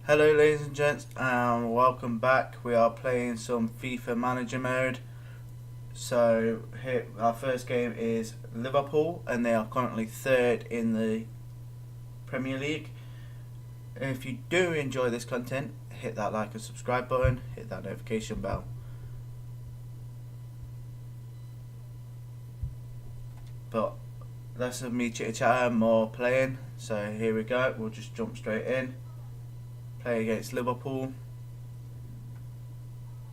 Hello ladies and gents, and welcome back. We are playing some FIFA manager mode. So here our first game is Liverpool, and they are currently third in the Premier League. If you do enjoy this content, hit that like and subscribe button, hit that notification bell. But less of me chitter chatter, more playing. So here we go, we'll just jump straight in. Play against Liverpool.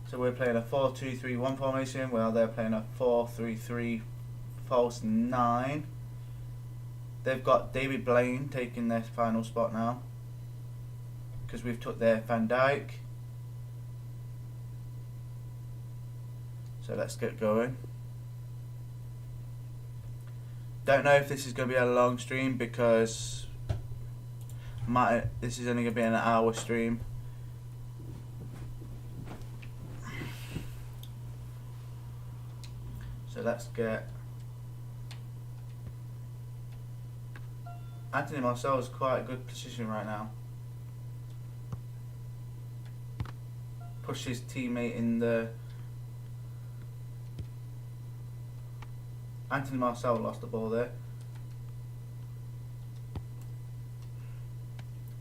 So we're playing a 4-2-3-1 formation, while they're playing a 4-3-3 false 9. They've got David Blaine taking their final spot now, because we've took their Van Dijk. So let's get going. Don't know if this is going to be a long stream, because this is only going to be an hour stream. So let's get Anthony Martial's quite a good position right now. Push his teammate in the. Anthony Martial lost the ball there.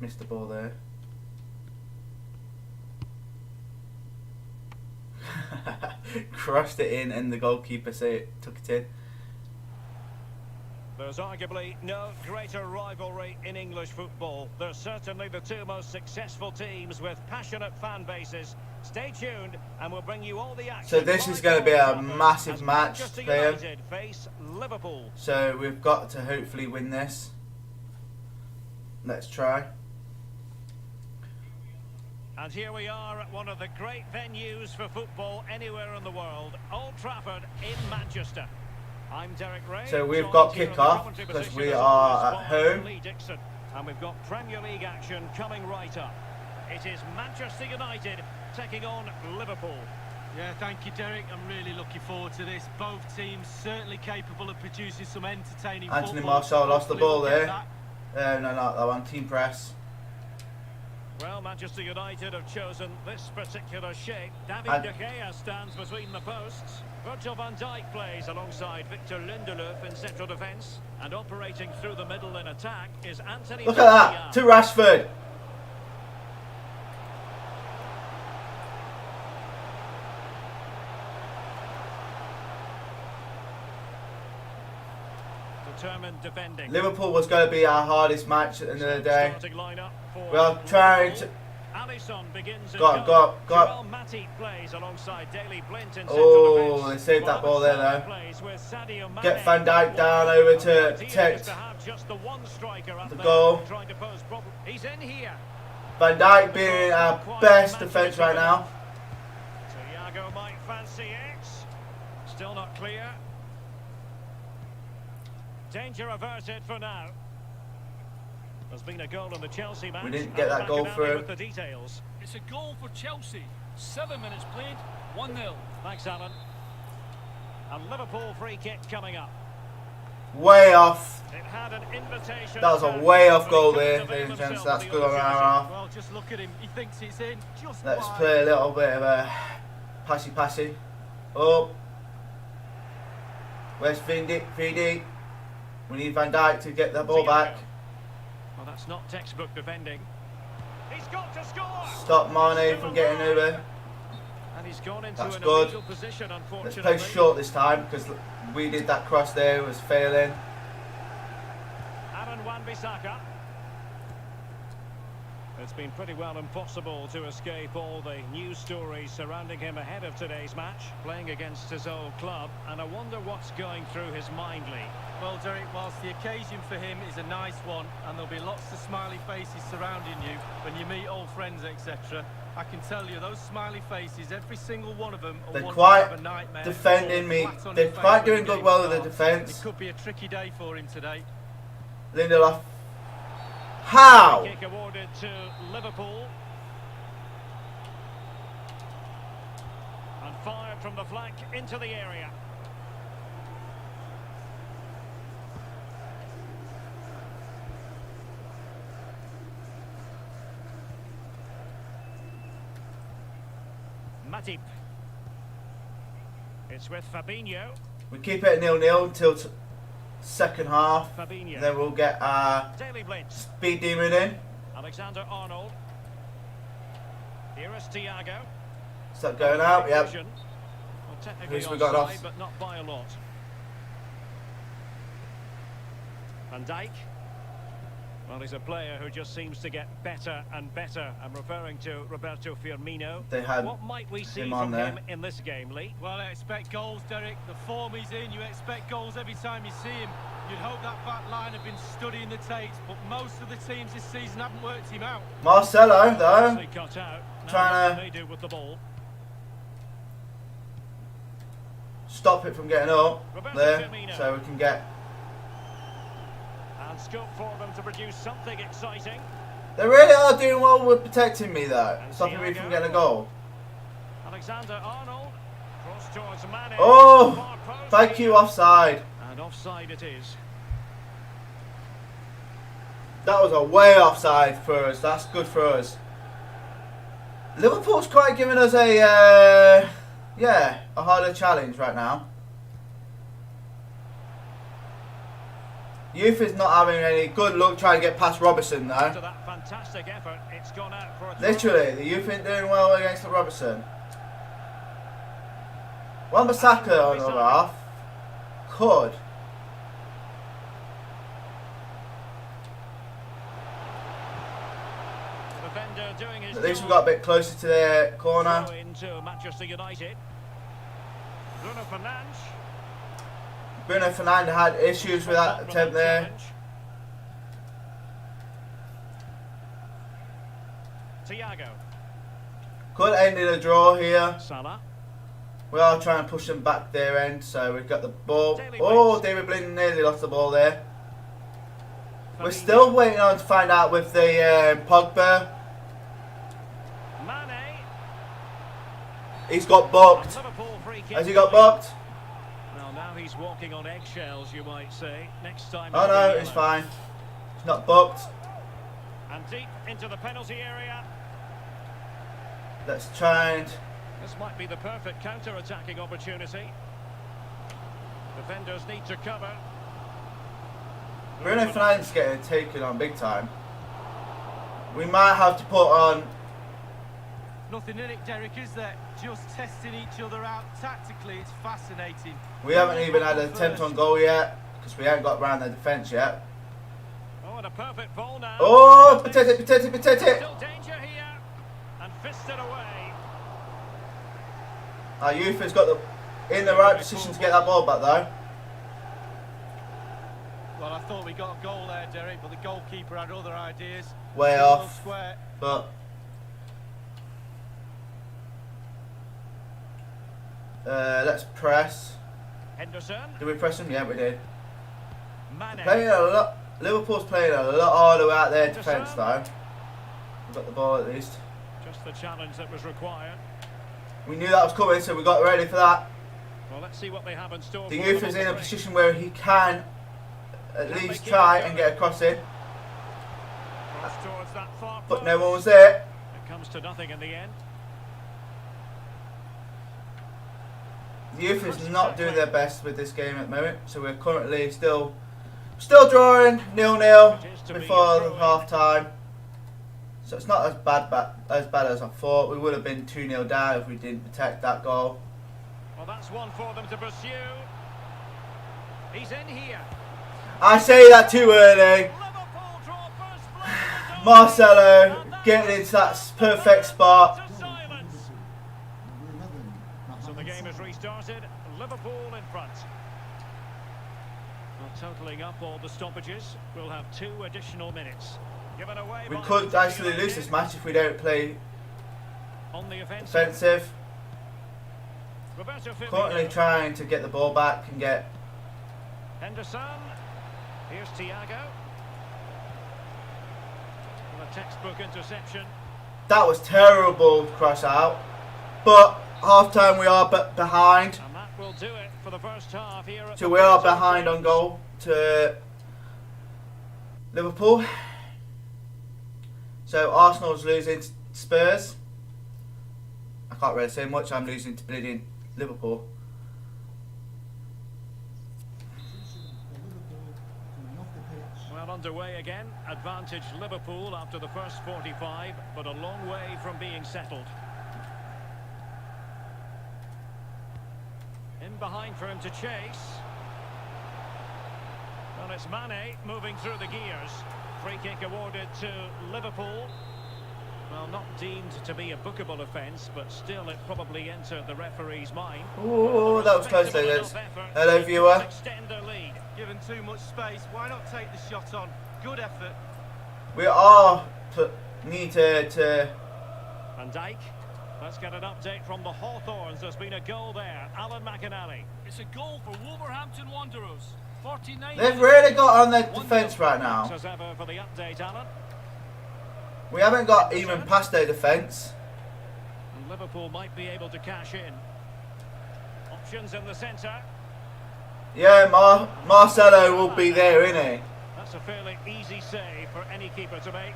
Missed the ball there. Crossed it in, and the goalkeeper took it in. There's arguably no greater rivalry in English football. They're certainly the two most successful teams with passionate fan bases. Stay tuned and we'll bring you all the action. So this is going to be a massive match to play. Face Liverpool. So we've got to hopefully win this. Let's try. And here we are at one of the great venues for football anywhere in the world, Old Trafford in Manchester. I'm Derek Ray. So we've got kick-off because we are at home. And we've got Premier League action coming right up. It is Manchester United taking on Liverpool. Yeah, thank you, Derek. I'm really looking forward to this. Both teams certainly capable of producing some entertaining football. Anthony Martial lost the ball there. No, not that one. Team press. Well, Manchester United have chosen this particular shape. David De Gea stands between the posts. Virgil van Dijk plays alongside Victor Lindelöf in central defence. And operating through the middle in attack is Anthony. Look at that! To Rashford! Determined defending. Liverpool was going to be our hardest match at the end of the day. We are trying to. Got. Oh, they saved that ball there though. Get Van Dijk down over to protect the goal. Van Dijk being our best defence right now. Thiago might fancy it. Still not clear. Danger averted for now. There's been a goal in the Chelsea match. We didn't get that goal through. The details. It's a goal for Chelsea. 7 minutes played, 1-0. Thanks, Alan. And Liverpool free kick coming up. Way off. It had an invitation. That was a way off goal there, ladies and gents. That's good on our half. Well, just look at him. He thinks it's in. Just Let's play a little bit of a passy. Oh. Where's VD? We need Van Dijk to get the ball back. Well, that's not textbook defending. He's got to score. Stop Mane from getting over. And he's gone into That's an good. illegal position, unfortunately. Let's play short this time, because we did that cross there, it was failing. Aaron Wan-Bissaka. It's been pretty well impossible to escape all the news stories surrounding him ahead of today's match, playing against his old club, and I wonder what's going through his mind, Lee. Well, Derek, whilst the occasion for him is a nice one, and there'll be lots of smiley faces surrounding you when you meet old friends, etc., I can tell you, those smiley faces, every single one of them are They're one quite of a nightmare. defending me. They're quite doing good well with the defence. It could be a tricky day for him today. Lindelof. How? Kick awarded to Liverpool. And fired from the flank into the area. Matip. It's with Fabinho. We keep it at 0-0 until second half. Fabinho. And then we'll get our Daily blitz. speed demon in. Alexander Arnold. Here is Thiago. Is that going out? Yep. Well, technically Who's we got offside, off? but not by a lot. Van Dijk. Well, he's a player who just seems to get better and better. I'm referring to Roberto Firmino. They had what might we see him on from there. him in this game, Lee? Well, I expect goals, Derek. The form he's in, you expect goals every time you see him. You'd hope that back line have been studying the tapes, but most of the teams this season haven't worked him out. Marcelo, though, They cut out. Now trying what to they do with the ball. stop it from getting up Roberto there, Firmino. so we can get. And scope for them to produce something exciting. They really are doing well with protecting me, though, And stopping me from Thiago. getting a goal. Alexander Arnold. Cross towards Mane. Oh, Far post thank you, here. offside. And offside it is. That was a way offside for us. That's good for us. Liverpool's quite giving us a harder challenge right now. Youth is not having any good luck trying to get past Robertson, though. After that fantastic effort, it's gone out for a throw. Literally, the youth ain't doing well against the Robertson. Wan-Bissaka on the other half could. Defender doing his At least we job. got a bit closer to their corner. Throw into Manchester United. Bruno Fernandes. Bruno Fernandes had issues with that attempt there. Thiago. Could end in a draw here. Salah. We are trying to push them back their end, so we've got the ball. Daily Oh, Blind. David Blind nearly lost the ball there. We're Fabinho. still waiting on to find out with the Pogba. Mane. He's got booked. Liverpool free kick Has he got coming. booked? Well, now he's walking on eggshells, you might say. Next time. Oh it'll no, be it's yellow. fine. He's not booked. And deep into the penalty area. Let's try and. This might be the perfect counter-attacking opportunity. Defenders need to cover. Bruno Fernandes getting taken on big time. We might have to put on. Nothing in it, Derek, is there? Just testing each other out tactically. It's fascinating. We haven't even had an attempt on goal yet because we haven't got round the defence yet. Oh, and a perfect ball now. Oh, protect it, protect it, protect it. Still danger here. And fisted away. Our youth has got in the right position to get that ball back though. Well, I thought we got a goal there, Derek, but the goalkeeper had other ideas. Way Still off. Square. But let's press. Henderson. Did we press them? Yeah, we did. Mane. Playing a lot. Liverpool's playing a lot harder out their Henderson. defence though. We've got the ball at least. Just the challenge that was required. We knew that was coming, so we got ready for that. Well, let's see what they have in store. The for youth them is on in a the break. position where he can at Can least they try give it and to get a cross in, Cross towards that far but post. no one was there. It comes to nothing in the end. The youth is not doing their best with this game at the moment, so we're currently still drawing 0-0 It is to be before a the throw-in. half time. So it's not as bad as I thought. We would have been 2-0 down if we didn't protect that goal. Well, that's one for them to pursue. He's in here. I say that too early. Liverpool draw first blood in the derby. Marcelo And that getting is into that perfect spot. to silence. So the game has restarted. Liverpool in front. Well, totalling up all the stoppages, we'll have 2 additional minutes. Given away We by could Manchester actually lose United. this match if we don't play On the offensive. defensive. Roberto Currently Firmino. trying to get the ball back and get. Henderson. Here's Thiago. And a textbook interception. That was terrible to cross out. But half time we are behind. And that will do it for the first half here at So the we are Bristol behind on Grounds. goal to Liverpool. So Arsenal's losing to Spurs. I can't really say much. I'm losing to bleeding Liverpool. Well, underway again. Advantage Liverpool after the first 45, but a long way from being settled. In behind for him to chase. Well, it's Mane moving through the gears. Free kick awarded to Liverpool. Well, not deemed to be a bookable offence, but still it probably entered the referee's mind. Oh, that was close there. Hello, viewer. Extend their lead. Given too much space, why not take the shot on? Good effort. We are needed to. Van Dijk. Let's get an update from the Hawthorns. There's been a goal there. Alan McInally. It's a goal for Wolverhampton Wanderers. 49. They've really got on their defence right now. As ever for the update, Alan. We haven't got even past their defence. And Liverpool might be able to cash in. Options in the centre. Yeah, Marcelo will be there, isn't he? That's a fairly easy save for any keeper to make.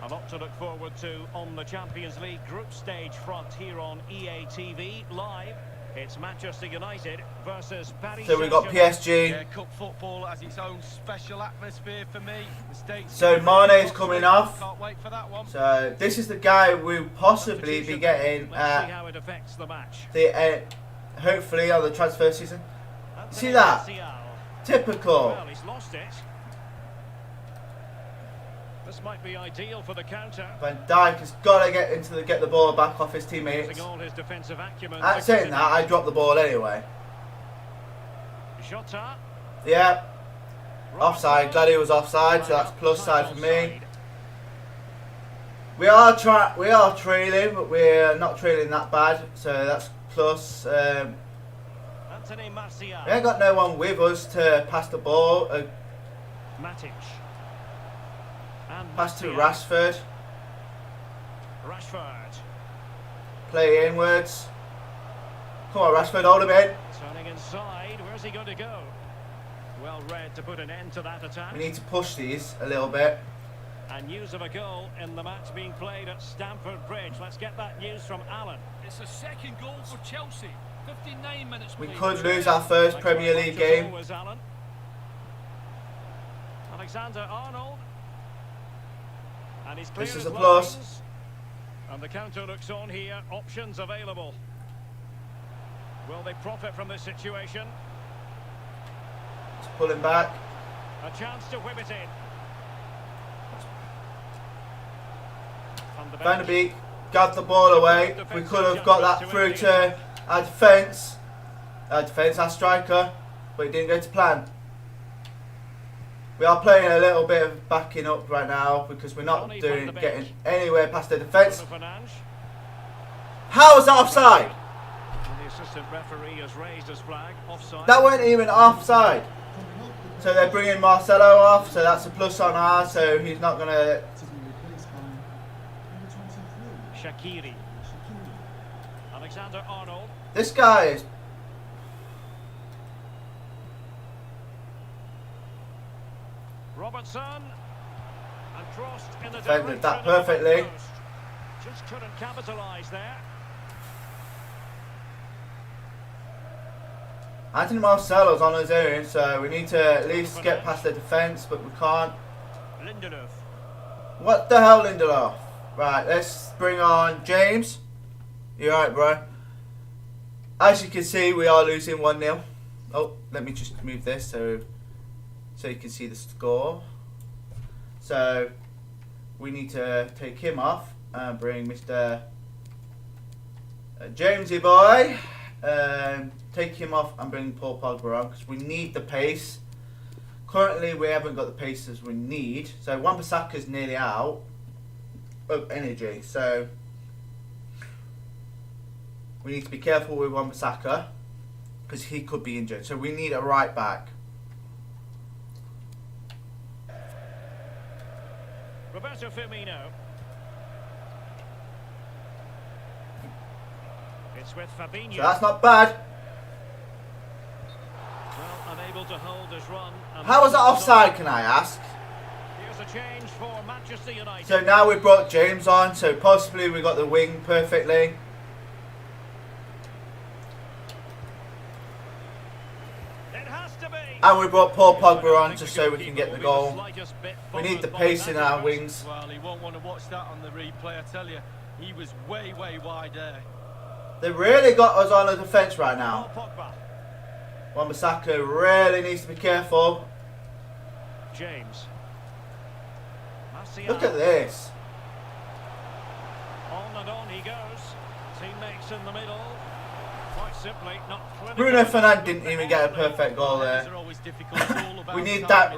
A lot to look forward to on the Champions League group stage front here on EA TV live. It's Manchester United versus Paris So we've got PSG. Yeah, cup football has its own special atmosphere for me. So Mane's coming off. Can't wait for that one. So this is the guy we'll possibly be getting Let's see how it affects the match. hopefully on the transfer season. See that? Typical. Well, he's lost it. This might be ideal for the counter. Van Dijk has got to get the ball back off his teammates. Using all his defensive acumen. Saying that, I dropped the ball anyway. Jota. Yeah. Offside. Glad he was offside, so that's plus side for me. We are trailing, but we're not trailing that bad, so that's plus. Anthony Martial. We ain't got no one with us to pass the ball. Matic. And Pass to Martial. Rashford. Play inwards. Come on, Rashford, hold him in. Turning inside. Where's he going to go? Well read to put an end to that attack. We need to push these a little bit. And news of a goal in the match being played at Stamford Bridge. Let's get that news from Alan. It's a second goal for Chelsea. 59 minutes We played. could lose our first Thanks Premier very League much as game. always, Alan. Alexander-Arnold. And he's clear This is his a plus. lines. And the counter looks on here. Options available. Will they profit from this situation? Let's pull him back. A chance to whip it in. Van der Beek got the ball away. We could have got that through to our defence. Our striker, but it didn't go to plan. We are playing a little bit of backing up right now because we're not getting anywhere past the defence. How was that offside? The assistant referee has raised his flag. Offside. That weren't even offside. So they're bringing Marcelo off, so that's a plus on ours, so he's not going to... Shaqiri. Alexander-Arnold. This guy is... Robertson. And crossed in the Defended direction that of the perfectly. post. Just couldn't capitalise there. Anthony Marcelo's on his own, so we need to at least get past the defence, but we can't. Lindelof. What the hell, Lindelof? Right, let's bring on James. You alright, bro? As you can see, we are losing 1-0. Oh, let me just move this so you can see the score. So, we need to take him off and bring Mr. Jamesy boy. Take him off and bring Paul Pogba on because we need the pace. Currently, we haven't got the pace as we need. So, Wan-Bissaka's nearly out of energy. So, we need to be careful with Wan-Bissaka because he could be injured. So, we need a right back. Roberto Firmino. It's with Fabinho. So, that's not bad. Well, unable to hold his run. How was that offside, can I ask? Here's a change for Manchester United. So now we brought James on, so possibly we got the wing perfectly. It has to be. And we brought Paul Pogba on just so we can get the goal. We need the pace in our wings. Well, he won't want to watch that on the replay, I tell you. He was way wide there. They really got us on the defence right now. Paul Pogba. Wan-Bissaka really needs to be careful. James. Martial. Look at this. On and on he goes. Teammates in the middle. Quite simply, not clinical. Bruno Fernandes didn't even get a perfect goal there. We need that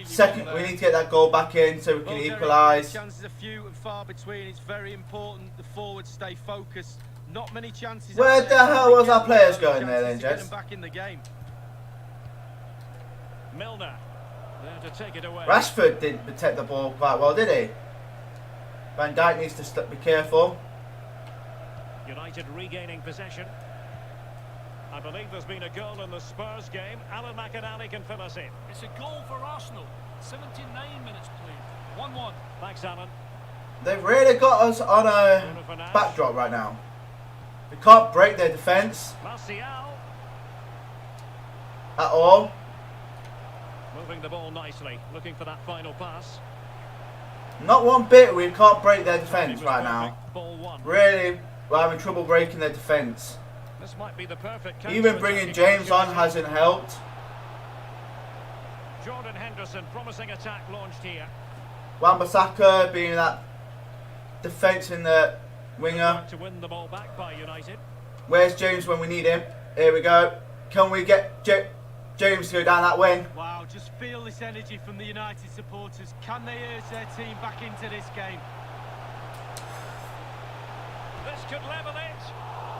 second. We need to get that goal back in so we can equalise. Chances are few and far between. It's very important the forwards stay focused. Not many chances. Where the hell was our players going there then, Jess? Back in the game. Milner there to take it away. Rashford didn't protect the ball quite well, did he? Van Dijk needs to be careful. United regaining possession. I believe there's been a goal in the Spurs game. Alan McInally can fill us in. It's a goal for Arsenal. 79 minutes played. 1-1. Thanks, Alan. They've really got us on a backdrop right now. We can't break their defence Martial at all. moving the ball nicely, looking for that final pass. Not one bit. We can't break their defence right now. Perfect. Ball one. Really, we're having trouble breaking their defence. This might be the perfect Even bringing James on hasn't helped. Jordan Henderson, promising attack launched here. Wan-Bissaka being that defence in the winger. To win the ball back by United. Where's James when we need him? Here we go. Can we get James to go down that wing? Wow, just feel this energy from the United supporters. Can they urge their team back into this game? This could level it,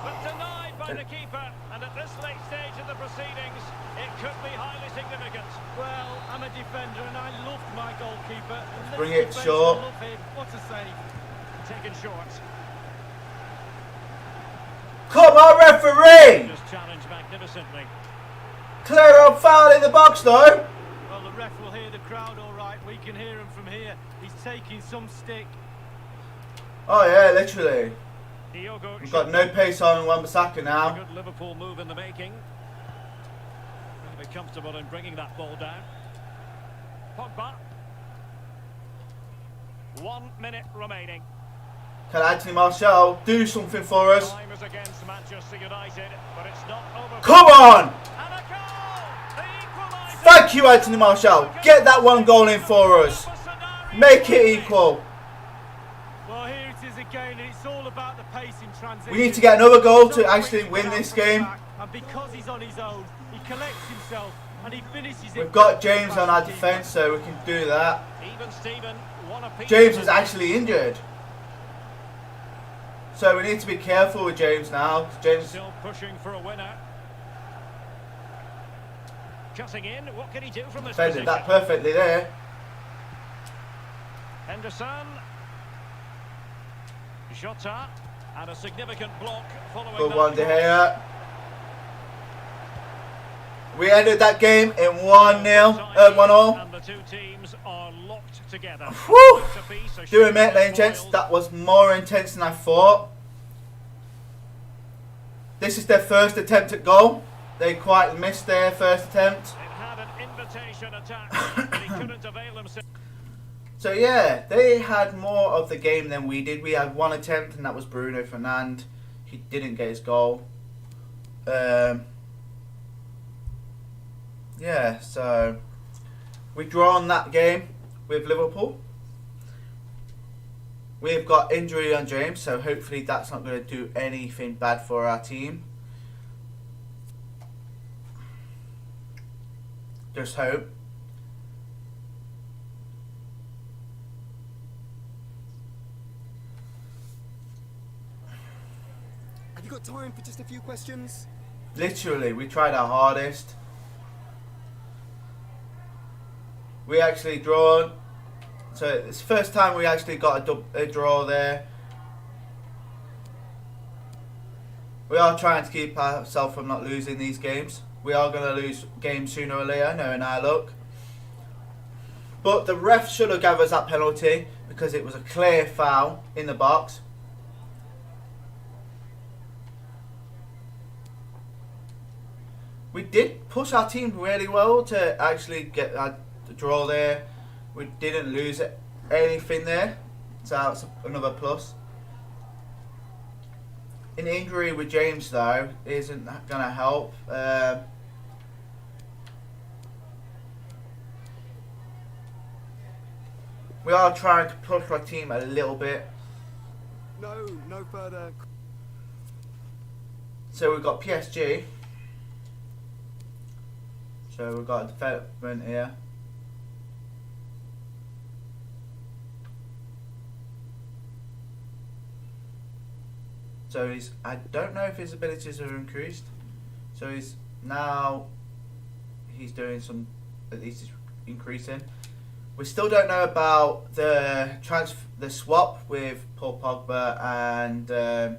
but denied by the keeper. And at this late stage of the proceedings, it could be highly significant. Well, I'm a defender and I loved my goalkeeper. Bring it short. Love him. What a save. Taken short. Come on, referee! Just challenged magnificently. Clear up foul in the box though. Well, the ref will hear the crowd all right. We can hear him from here. He's taking some stick. Oh yeah, literally. Diogo We've got no pace on Wan-Bissaka A now. good Liverpool move in the making. Very comfortable in bringing that ball down. Pogba. 1 minute remaining. Can Anthony Martial do something for us? Time is against Manchester United, but it's not over. Come on! And a goal! The equaliser! Thank you, Anthony Martial. Get that one goal in for us. Make it equal. Well, here it is again. It's all about the pace in transition. We need to get another goal to actually win this game. And because he's on his own, he collects himself and he finishes it. We've got James on our defence, so we can do that. Even Steven, one apiece. James is actually injured. So we need to be careful with James now. James Still pushing for a winner. Cutting in, what can he do from this defended position? that perfectly there. Henderson. Jota. And a significant block following Good that one, De cross. Gea. We ended that game in 1-0, 1-0. And the two teams are locked together. Whew! Piece, a Do admit, shooting ladies and gents, foiled. that was more intense than I thought. This is their first attempt at goal. They quite missed their first attempt. It had an invitation attack, but he couldn't avail himself. So yeah, they had more of the game than we did. We had one attempt, and that was Bruno Fernandes. He didn't get his goal. Yeah, so we drawn that game with Liverpool. We've got injury on James, so hopefully that's not going to do anything bad for our team. Just hope. Have you got time for just a few questions? Literally, we tried our hardest. We actually drawn. So it's the first time we actually got a draw there. We are trying to keep ourselves from not losing these games. We are going to lose games sooner or later, knowing our luck. But the ref should have given us that penalty because it was a clear foul in the box. We did push our team really well to actually get a draw there. We didn't lose anything there, so that's another plus. An injury with James though isn't going to help. We are trying to push our team a little bit. No further. So we've got PSG. So we've got a development here. So I don't know if his abilities are increased. So he's doing some, at least he's increasing. We still don't know about the swap with Paul Pogba and right,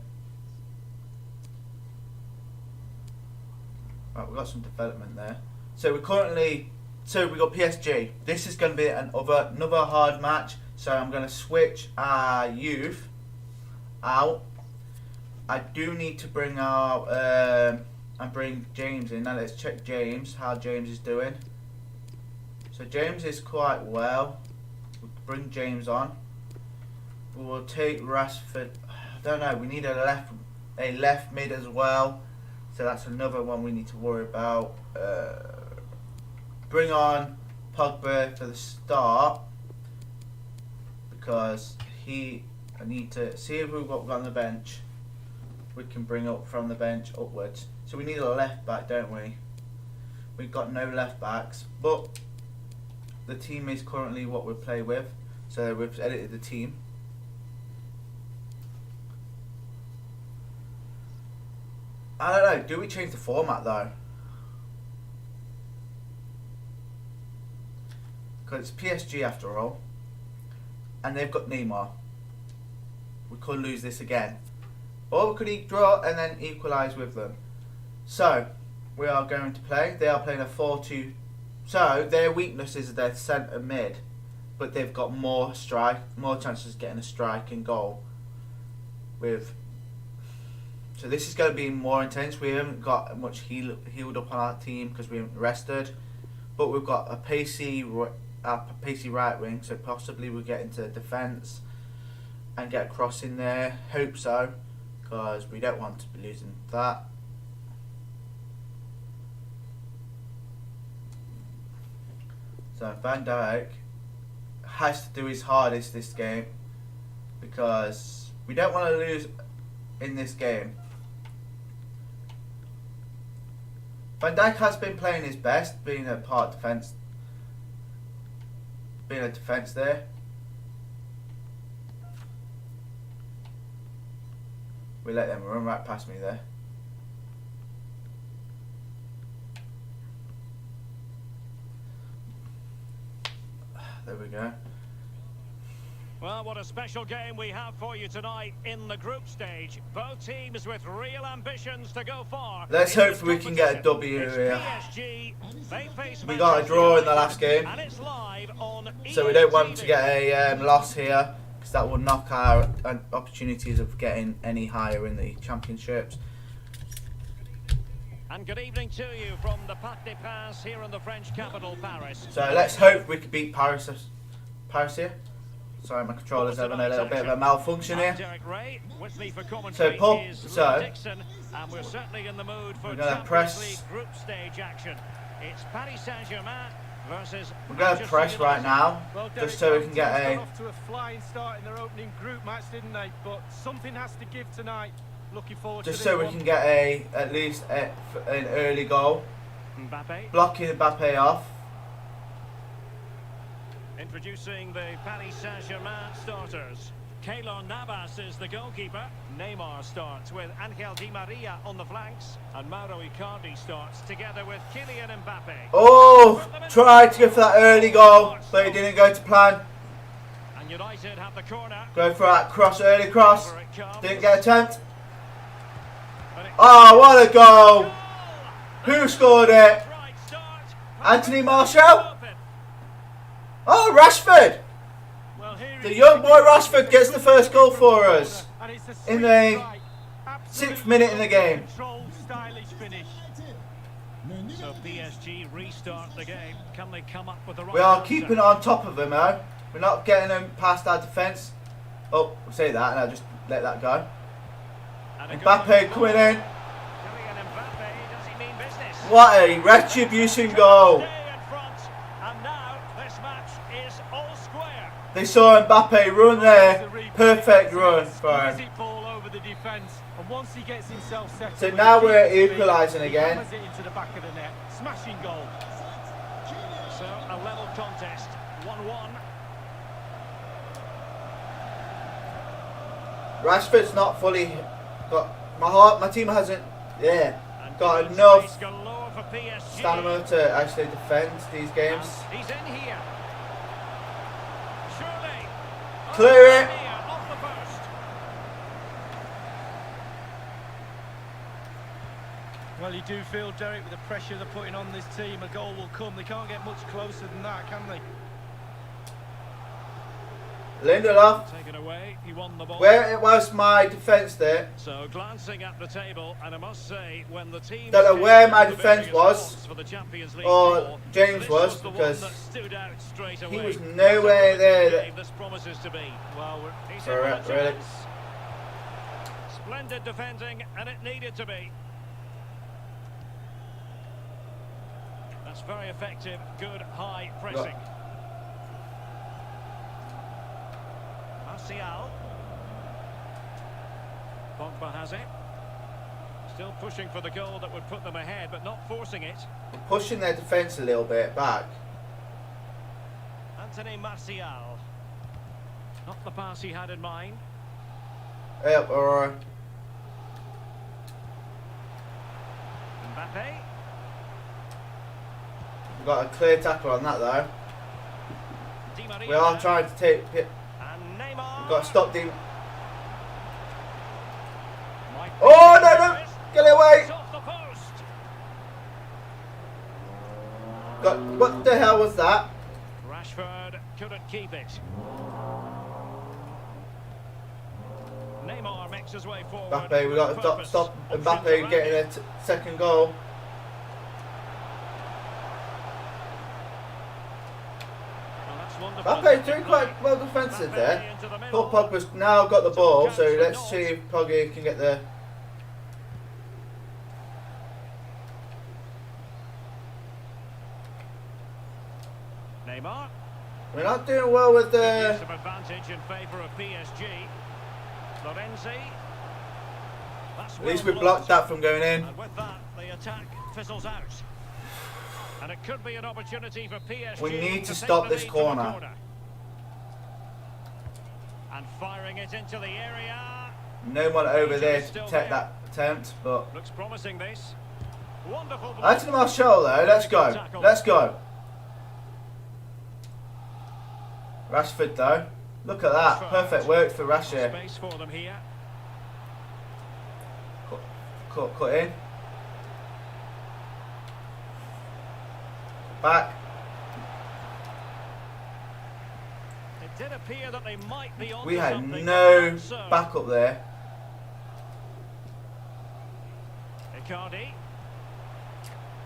we've got some development there. So we've got PSG. This is going to be another hard match. So I'm going to switch our youth out. I do need to bring out and bring James in. Now let's check James, how James is doing. So James is quite well. We'll bring James on. We will take Rashford. I don't know. We need a left mid as well. So that's another one we need to worry about. Bring on Pogba for the start because I need to see if we've got on the bench. We can bring up from the bench upwards. So we need a left back, don't we? We've got no left backs, but the team is currently what we play with. So we've edited the team. I don't know, do we change the format though? Because it's PSG after all. And they've got Neymar. We could lose this again. Or we could draw and then equalise with them. So, we are going to play. They are playing a 4-2. So, their weakness is their centre mid. But they've got more chances of getting a strike and goal. So this is going to be more intense. We haven't got much healed up on our team because we haven't rested. But we've got a pacey right wing. So possibly we'll get into defence and get a cross in there. Hope so. Because we don't want to be losing that. So Van Dijk has to do his hardest this game because we don't want to lose in this game. Van Dijk has been playing his best, being a defence there. We let them run right past me there. There we go. Well, what a special game we have for you tonight in the group stage. Both teams with real ambitions to go far. Let's hope we can get a W here. We got a draw in the last game, so we don't want to get a loss here, because that will knock our opportunities of getting any higher in the championships. And good evening to you from the Parc des Princes here in the French capital, Paris. So let's hope we can beat Paris here. Sorry, my controller's having a little bit of a malfunction here. So and we're certainly in the mood for we're going to press. Group stage action. It's Paris Saint-Germain versus. We're going to press right now, just so we can get a. Off to a flying start in their opening group match, didn't they? But something has to give tonight. Looking forward just to so we can get at least an early goal. Mbappe. Blocking Mbappe off. Introducing the Paris Saint-Germain starters. Keylor Navas is the goalkeeper. Neymar starts with Angel Di Maria on the flanks. And Mauro Icardi starts together with Kylian Mbappe. Oh, tried to go for that early goal, but it didn't go to plan. And United have the corner. Go for that early cross. Didn't get a attempt. Oh, what a goal! Who scored it? Anthony Martial? Oh, Rashford! Well, here The he young is. boy Rashford gets the first goal for us And it's a in sweet the strike. 6th minute in the game. Controlled, stylish finish. So PSG restart the game. Can they come up with the right We are answer? keeping it on top of them, though. We're not getting them past our defence. Oh, I'll say that and I'll just let that go. And a good Mbappe ball. coming in. Kylian Mbappe, does he mean business? What a retribution goal. Stay in front. And now this match is all square. They saw Mbappe run there. Perfect run for him. Exquisite ball over the defence, and once he gets himself set. So now we're equalising again. He hammers it into the back of the net. Smashing goal. So a level contest, 1-1. Rashford's not fully got my team hasn't And got good enough space galore for PSG. stamina to actually defend these games. And he's in here. Surely. Clear it. Here, off the post. Well, you do feel, Derek, with the pressure they're putting on this team, a goal will come. They can't get much closer than that, can they? Lindelof, Taken away, he won the ball. where it was my defence there. So glancing at the table, and I must say, when the team Don't know where my the defence biggest was, odds for the Champions League or draw, James this was, the because one that stood out straight he away. was nowhere there. Game this promises to be. Well, He's Sorry, in with a really. chance. Splendid defending, and it needed to be. That's very effective. Good high pressing. Martial. Pogba has it. Still pushing for the goal that would put them ahead, but not forcing it. Pushing their defence a little bit back. Anthony Martial. Not the pass he had in mind. Yep, or Mbappe. we've got a clear tackle on that though. Di Maria. We are trying to take it. And Neymar. We've got to stop them. Might be Oh no no! dangerous. Get it away! It's off the post. Got, what the hell was that? Rashford couldn't keep it. Neymar makes his way forward. Mbappe, we got to Purpose. stop Options Mbappe around getting it. a second goal. Well, that's wonderful. Mbappe doing quite well defensive Mbappe there. into the middle. Paul Pogba's now got the ball, so let's see if Pogba can get the. Neymar. We're not doing well with Good the. use of advantage in favour of PSG. Lorenzi. That's At least well we blocked blocked. that from going in. And with that, the attack fizzles out. And it could be an opportunity for PSG. We need to take stop the this lead from the corner. And firing it into the area. No one over there to protect that attempt, but. Looks promising, this. Wonderful ball. Anthony Martial though, let's go. Let's go. Rashford though. Look at that. Perfect work for Rashford. Space for them here. Cut in. Back. It did appear that they might be on We had something, no but not so. backup there. Icardi.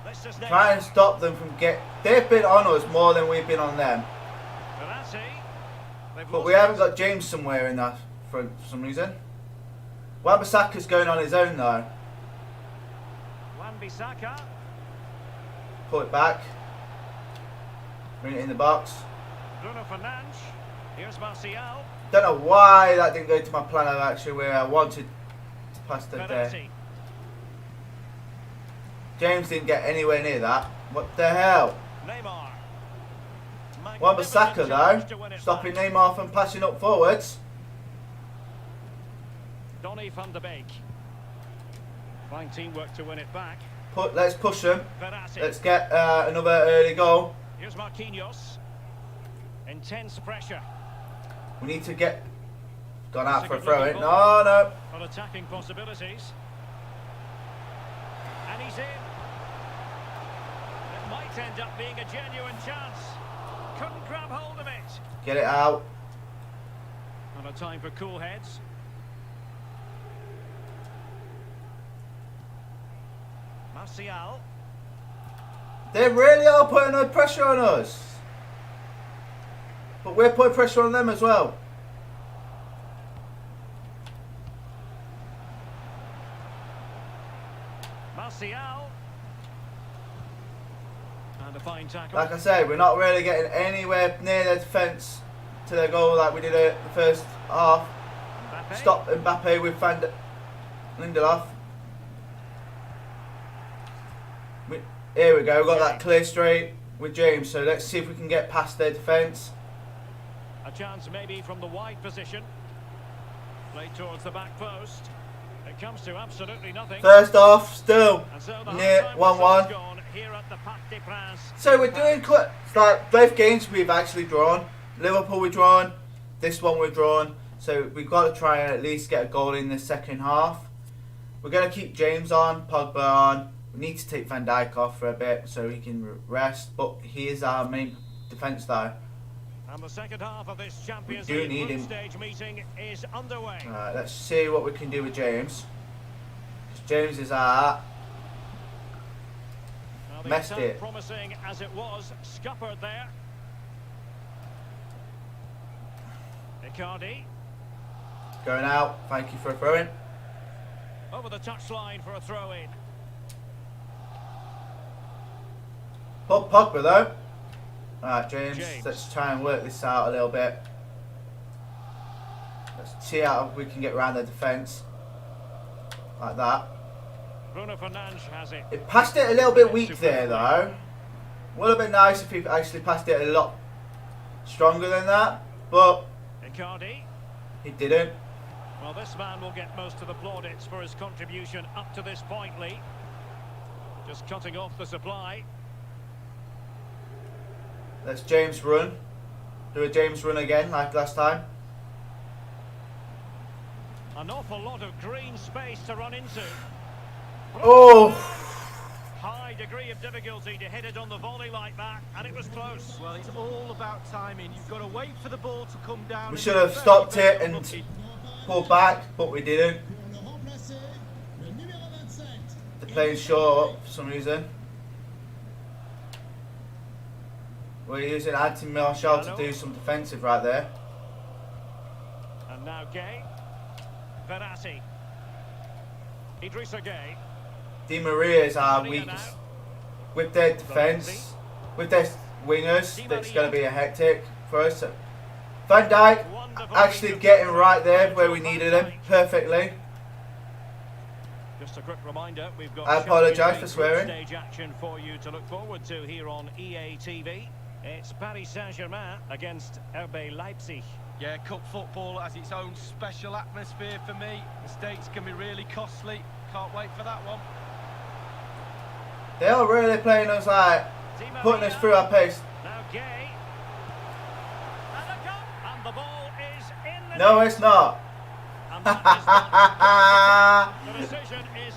This is Try and stop them from get. They've been on us more than we've been on them. Verratti. They've But lost we haven't got James somewhere in that front for some reason. Wan-Bissaka's going on his own though. Wan-Bissaka. Put it back. Bring it in the box. Bruno Fernandes. Here's Martial. Don't know why that didn't go to my plan of actually where I wanted to pass the day. Verratti. James didn't get anywhere near that. What the hell? Neymar. Wan-Bissaka Magnificent challenge to though, win it stopping back. Neymar from passing up forwards. Donny van de Beek. Fine teamwork to win it back. Let's push them. Verratti. Let's get another early goal. Here's Marquinhos. Intense pressure. We need to get. Gone out for a That's a throw good in. looking No, no. On attacking possibilities. And he's in. It might end up being a genuine chance. Couldn't grab grab hold of it. Get it out. And a time for cool heads. Martial. They really are putting no pressure on us. But we're putting pressure on them as well. Martial. And a fine tackle. Like I said, we're not really getting anywhere near their defence to their goal like we did the first half. Mbappe. Stop Mbappe with Lindelof. Here we go, we've got that clear straight with James, so let's see if we can get past their defence. A chance maybe from the wide position. Played towards the back post. It comes to absolutely nothing. First half, still And so the near half-time whistle 1-1. is gone here at the Parc des Princes. So we're doing quite, like both games we've actually drawn. Liverpool we've drawn, this one we've drawn. So we've got to try and at least get a goal in the second half. We're going to keep James on, Pogba on. We need to take Van Dijk off for a bit so he can rest. But he is our main defence though. And the second half of this Champions We do League need group him. stage meeting is underway. Alright, let's see what we can do with James. 'Cause James is our... Now the Messed attack, it. promising as it was, scuppered there. Icardi Going out, thank you for a throw-in. over the touchline for a throw-in. Pogba though. Alright James, James. let's try and work this out a little bit. Let's see how we can get around the defence. Like that. Bruno Fernandes has it. It passed it a little bit weak there though. Would have been nice if he actually passed it a lot stronger than that. But Icardi. he didn't. Well, this man will get most of the plaudits for his contribution up to this point, Lee. Just cutting off the supply. Let's James run. Do a James run again like last time. An awful lot of green space to run into. Oh! High degree of difficulty to hit it on the volley like that, and it was close. Well, it's all about timing. You've got to wait for the ball to come down. We and should you're have very, stopped very it and unlucky. pulled back, but we didn't. They're playing short for some reason. We're using Anthony Martial to do some defensive right there. And now Gay. Verratti. Idrissa Gay. Di Maria is our weakest. With their defence, with their wingers, that's going to be a hectic for us. So Van Dijk actually getting right there where we needed him perfectly. Just a quick reminder, we've got I apologise for Champions League swearing. group stage action for you to look forward to here on EA TV. It's Paris Saint-Germain against RB Leipzig. Yeah, cup football has its own special atmosphere for me. Mistakes can be really costly. Can't wait for that one. They are really playing us like, Di Maria. putting us through our pace. Now Gay. And the cut. And the ball is in the No, net. it's not. And that is the decision is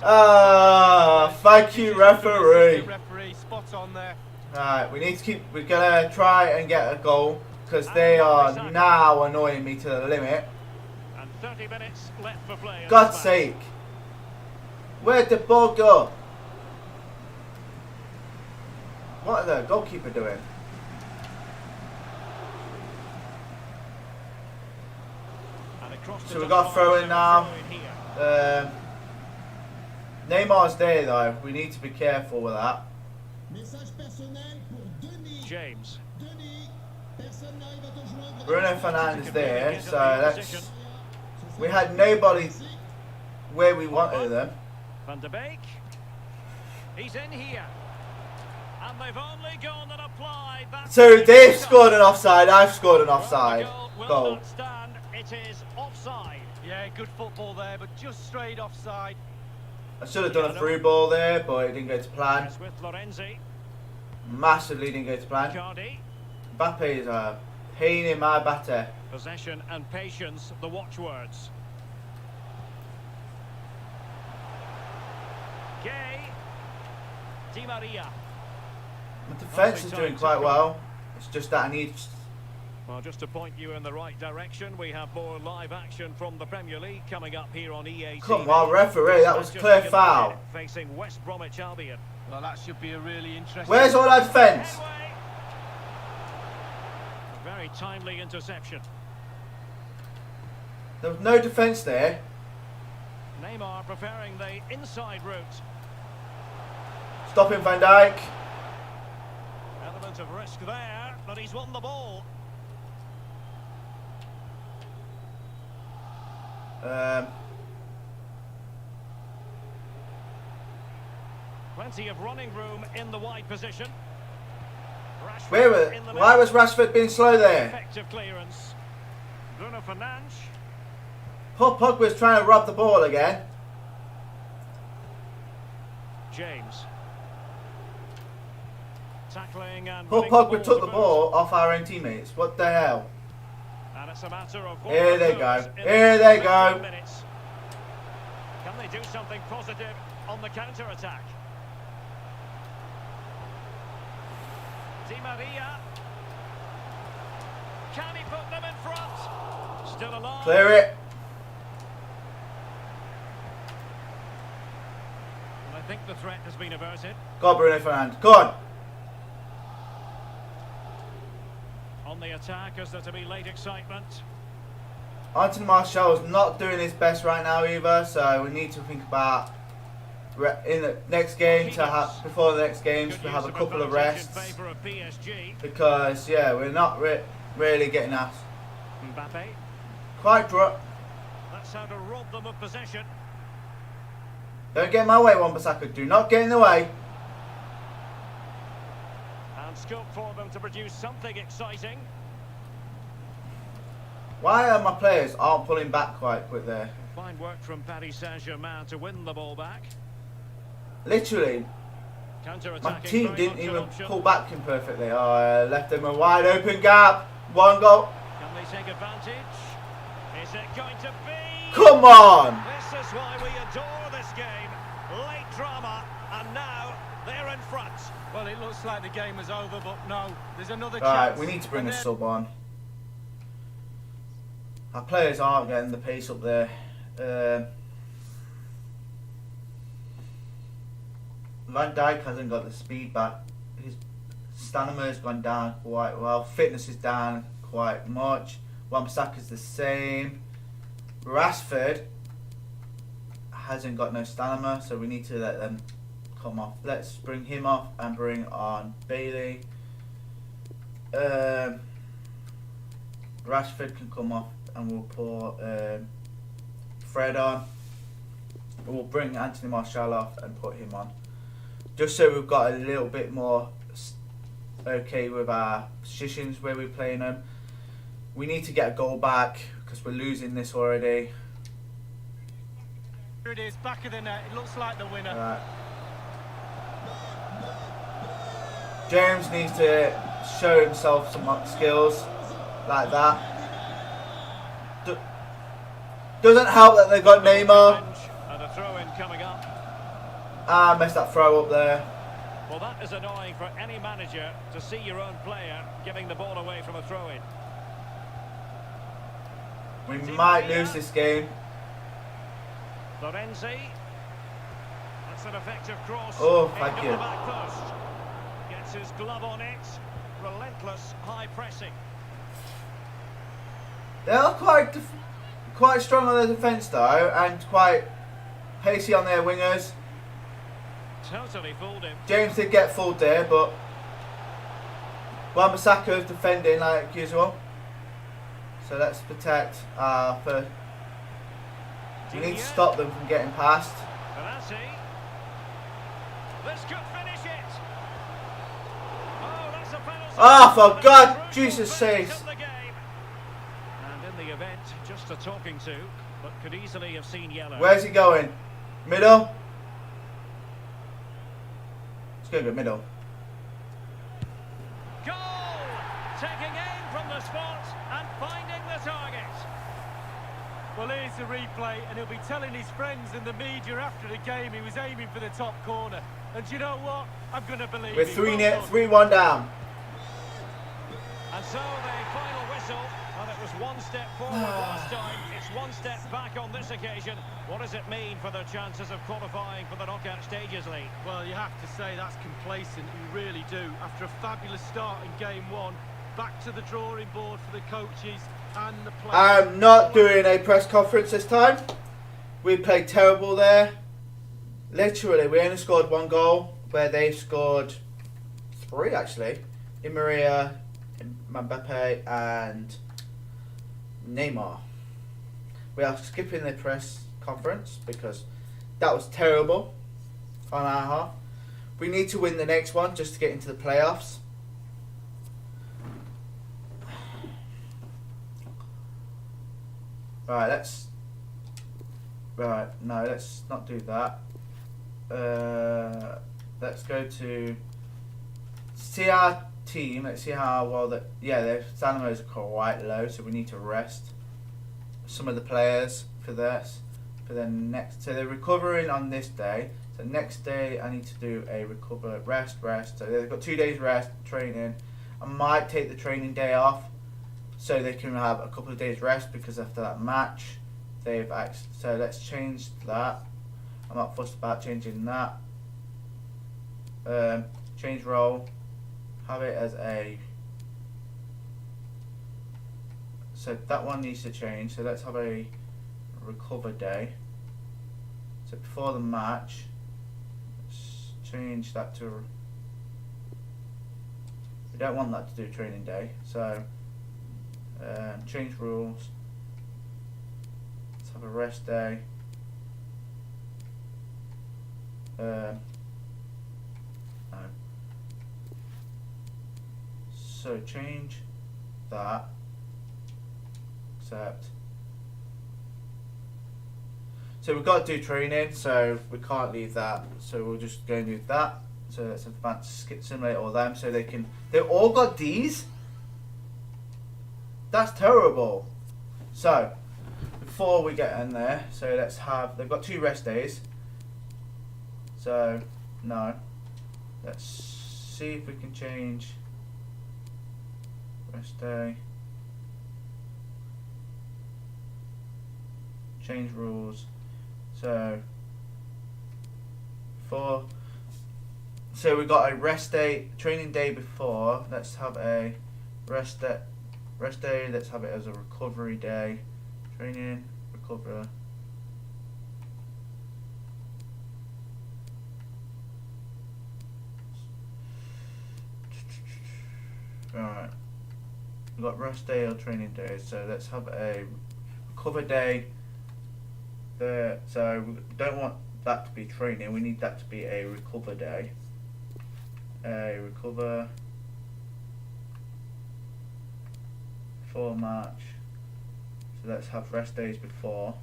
Thank you, referee. Referee, spot on there. Right, we need to keep. We're gonna try and get a goal because they are now annoying me to the limit. and 30 minutes left for play. in God's this match. sake, where'd the ball go? What are the goalkeeper doing? And across So the we've got touchline, throw in so now. throw in here. Neymar's there though. We need to be careful with that. James. Bruno Fernandes there, so that's. We had nobody where we wanted them. Van de Beek. He's in here. And they've only gone and applied that. So they've scored an offside. I've scored an offside Well, the goal will goal. not stand. It is offside. Yeah, good football there, but just straight offside. I should have done a through ball there, but it didn't go to plan. As with Lorenzi. Massively didn't go to plan. Icardi. Mbappe is a pain in my batter. Possession and patience, the watchwords. Gay. Di Maria. The defence is doing quite well. It's just that I need Well, just to point you in the right direction, we have more live action from the Premier League coming up here on EA. Come on, referee, that was a clear foul. Facing West Bromwich Albion. Well, that should be a really interesting... Where's all that defence? A very timely interception. There was no defence there. Neymar preparing the inside route. Stop him, Van Dijk. Element of risk there, but he's won the ball. Plenty of running room in the wide position. Why was Rashford being slow there? Effective clearance. Bruno Fernandes. Paul Pogba's trying to rob the ball again. James. Tackling and Paul Pogba took the ball off our own teammates. What the hell? And it's a matter of here they go. Here they go. Minutes. Can they do something positive on the counter attack? Di Maria. Can he put them in front? Still alive. Clear it. And I think the threat has been averted. Go on, Bruno Fernandes. Go on. On the attack, is there to be late excitement? Anthony Martial's not doing his best right now either, so we need to think about in the next game to have before the next games to have a couple of rests because yeah, we're not really getting us Mbappe. Quite drop. That's how to rob them of possession. Don't get in my way, Wan-Bissaka. Do not get in the way. And scope for them to produce something exciting. Why are my players aren't pulling back quite quick there? Fine work from Paris Saint-Germain to win the ball back. Literally, my team didn't even pull back perfectly. Oh, left them a wide open gap. One goal. Can they take advantage? Is it going to be? Come on! This is why we adore this game. Late drama, and now they're in front. Well, it looks like the game is over, but no, there's another chance. Right, we need to bring a sub on. Our players aren't getting the pace up there. Van Dijk hasn't got the speed back. His stamina's gone down quite well. Fitness is down quite much. Wan-Bissaka's the same. Rashford hasn't got no stamina, so we need to let them come off. Let's bring him off and bring on Bailey. Rashford can come off and we'll put Fred on. We'll bring Anthony Martial off and put him on. Just so we've got a little bit more okay with our positions where we're playing them. We need to get a goal back because we're losing this already. Here it is, back of the net. It looks like the winner. Right. James needs to show himself some skills like that. Doesn't help that they've got Neymar. And a throw-in coming up. Ah, messed that throw up there. Well, that is annoying for any manager to see your own player giving the ball away from a throw-in. We might lose this game. Lorenzi. That's an effective cross. Oh, thank you. The back post. Gets his glove on it. Relentless high pressing. They are quite strong on the defence though, and quite pacey on their wingers. Totally fooled him. James did get fooled there, but Wan-Bissaka's defending like usual. So let's protect our first. We need to stop them from getting past. This could finish it. Oh, that's a penalty. Ah, for God, Jesus sakes. And in the event, just a talking to, but could easily have seen yellow. Where's he going? Middle? Let's go middle. Goal! Taking aim from the spot and finding the target. Well, here's the replay, and he'll be telling his friends in the media after the game he was aiming for the top corner. And you know what? I'm going to believe We're him. 3-1 down. And so the final whistle. whistle, and it was one step forward last time. It's one step back on this occasion. What does it mean for their chances of qualifying for the knockout stages, Lee? Well, you have to say that's complacent, you really do. After a fabulous start in game one, back to the drawing board for the coaches and the players. I'm not doing a press conference this time. We played terrible there. Literally, we only scored 1 goal, where they scored 3 actually. Di Maria, Mbappe and Neymar. We are skipping the press conference because that was terrible on our half. We need to win the next one just to get into the playoffs. Right, let's not do that. Let's go to see our team. Let's see how well that. Yeah, their stamina is quite low, so we need to rest some of the players for this. For the next, so they're recovering on this day. So next day, I need to do a rest. So they've got 2 days rest training. I might take the training day off, so they can have a couple of days rest because after that match, they've actually. So let's change that. I'm not fussed about changing that. Change role. Have it as a. So that one needs to change. So let's have a recover day. So before the match, let's change that to. We don't want that to do training day. So change rules. Let's have a rest day. No. So change that. Accept. So we've got to do training, so we can't leave that. So we'll just go and do that. So let's advance simulate all them so they can. They all got D's. That's terrible. So before we get in there, so let's have. They've got 2 rest days. So no. Let's see if we can change rest day. Change rules. So we got a rest day, training day before. Let's have a rest day. Let's have it as a recovery day. Training, recover. Alright. We've got rest day or training day. So let's have a recover day. So we don't want that to be training. We need that to be a recover day. A recover for match. So let's have rest days before.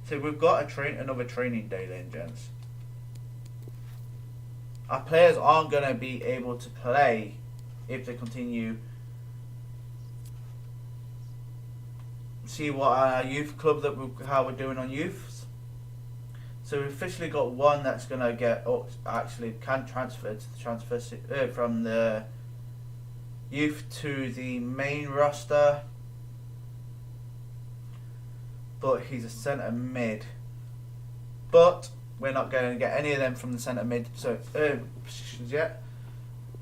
So we've got another training day then, gents. Our players aren't going to be able to play if they continue. See what our youth club how we're doing on youths. So we've officially got one that's going to get actually can transfer to the transfer from the youth to the main roster, but he's a centre mid. But we're not going to get any of them from the centre mid positions yet.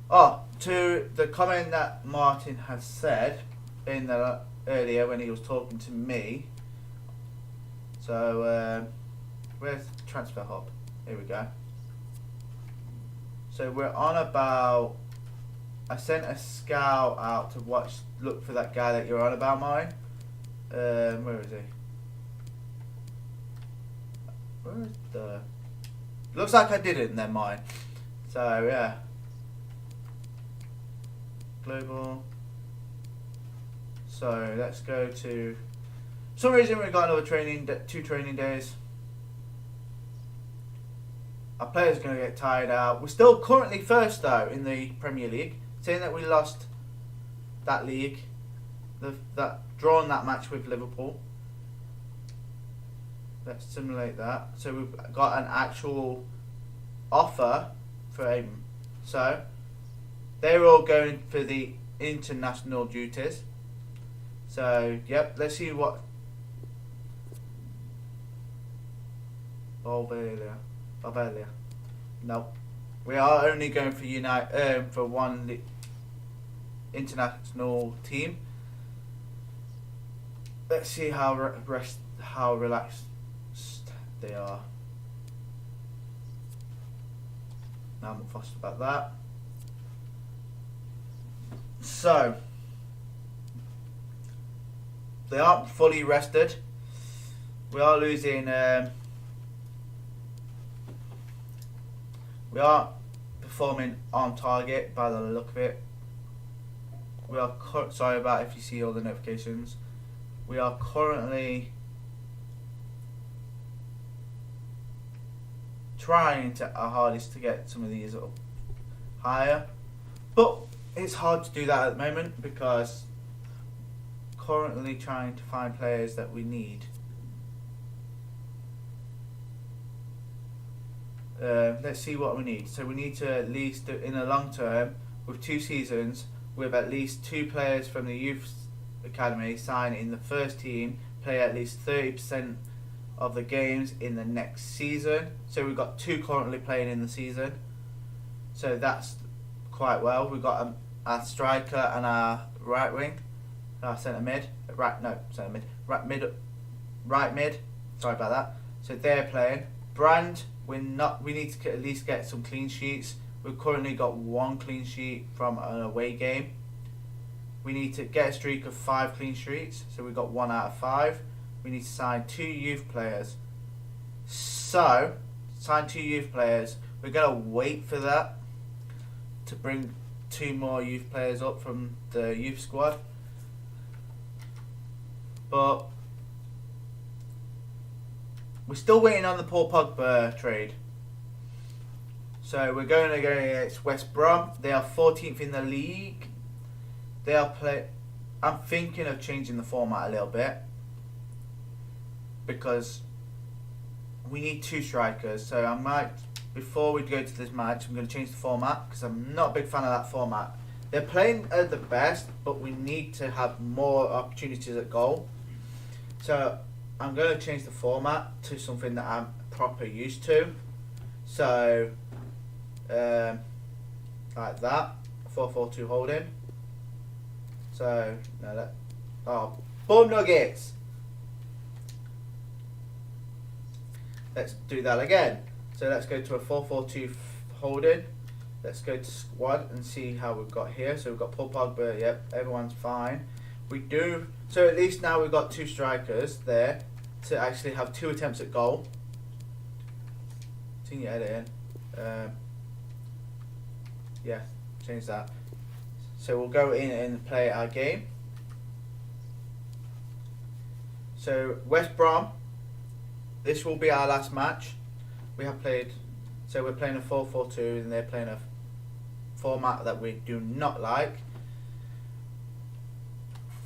Oh, to the comment that Martin has said in the earlier when he was talking to me. So where's the transfer hub? Here we go. So we're on about. I sent a scout out to look for that guy that you're on about, mine. Where is he? Where is the? Looks like I didn't. Then mine. So yeah. Global. So let's go to. For some reason we've got another 2 training days. Our players are going to get tired out. We're still currently first though in the Premier League. Saying that we lost that league, drawn that match with Liverpool. Let's simulate that. So we've got an actual offer for Aiden. So they're all going for the international duties. So, yep, let's see what Bavaria. No. We are only going for for one international team. Let's see how relaxed they are. Now I'm not fussed about that. So they aren't fully rested. We are losing. We are performing on target by the look of it. We are sorry about if you see all the notifications. We are currently trying our hardest to get some of these up higher, but it's hard to do that at the moment because currently trying to find players that we need. Let's see what we need. So we need to at least, in the long term, with 2 seasons, with at least 2 players from the youth academy sign in the first team, play at least 30% of the games in the next season. So we've got 2 currently playing in the season. So that's quite well. We've got our striker and our right wing, our centre mid, right mid. Sorry about that. So they're playing. Brand, we need to at least get some clean sheets. We've currently got 1 clean sheet from an away game. We need to get a streak of 5 clean sheets. So we've got 1 out of 5. We need to sign 2 youth players. So, sign 2 youth players. We're going to wait for that to bring 2 more youth players up from the youth squad. But we're still waiting on the Paul Pogba trade. So we're going to go against West Brom. They are 14th in the league. They are I'm thinking of changing the format a little bit because we need 2 strikers. So I might, before we go to this match, I'm going to change the format because I'm not a big fan of that format. They're playing at the best, but we need to have more opportunities at goal. So I'm going to change the format to something that I'm proper used to. So like that, 4-4-2 holding. So boom nuggets. Let's do that again. So let's go to a 4-4-2 holding. Let's go to squad and see how we've got here. So we've got Paul Pogba. Yep, everyone's fine. We do. So at least now we've got 2 strikers there to actually have 2 attempts at goal. Senior edit in. Yeah, change that. So we'll go in and play our game. So West Brom, this will be our last match. We have played, so we're playing a 4-4-2 and they're playing a format that we do not like.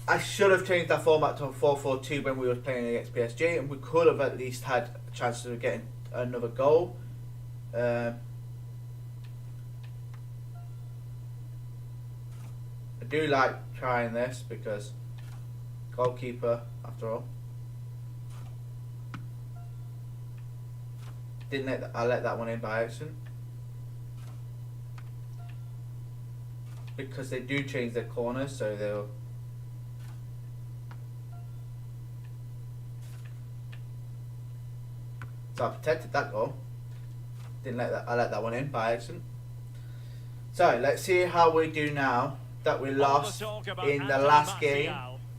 I should have changed that format to a 4-4-2 when we were playing against PSG, and we could have at least had chances of getting another goal. I do like trying this because goalkeeper, after all. I let that one in by accident because they do change their corners, so they'll. So I protected that goal. I let that one in by accident. So let's see how we do now that we lost in the last game.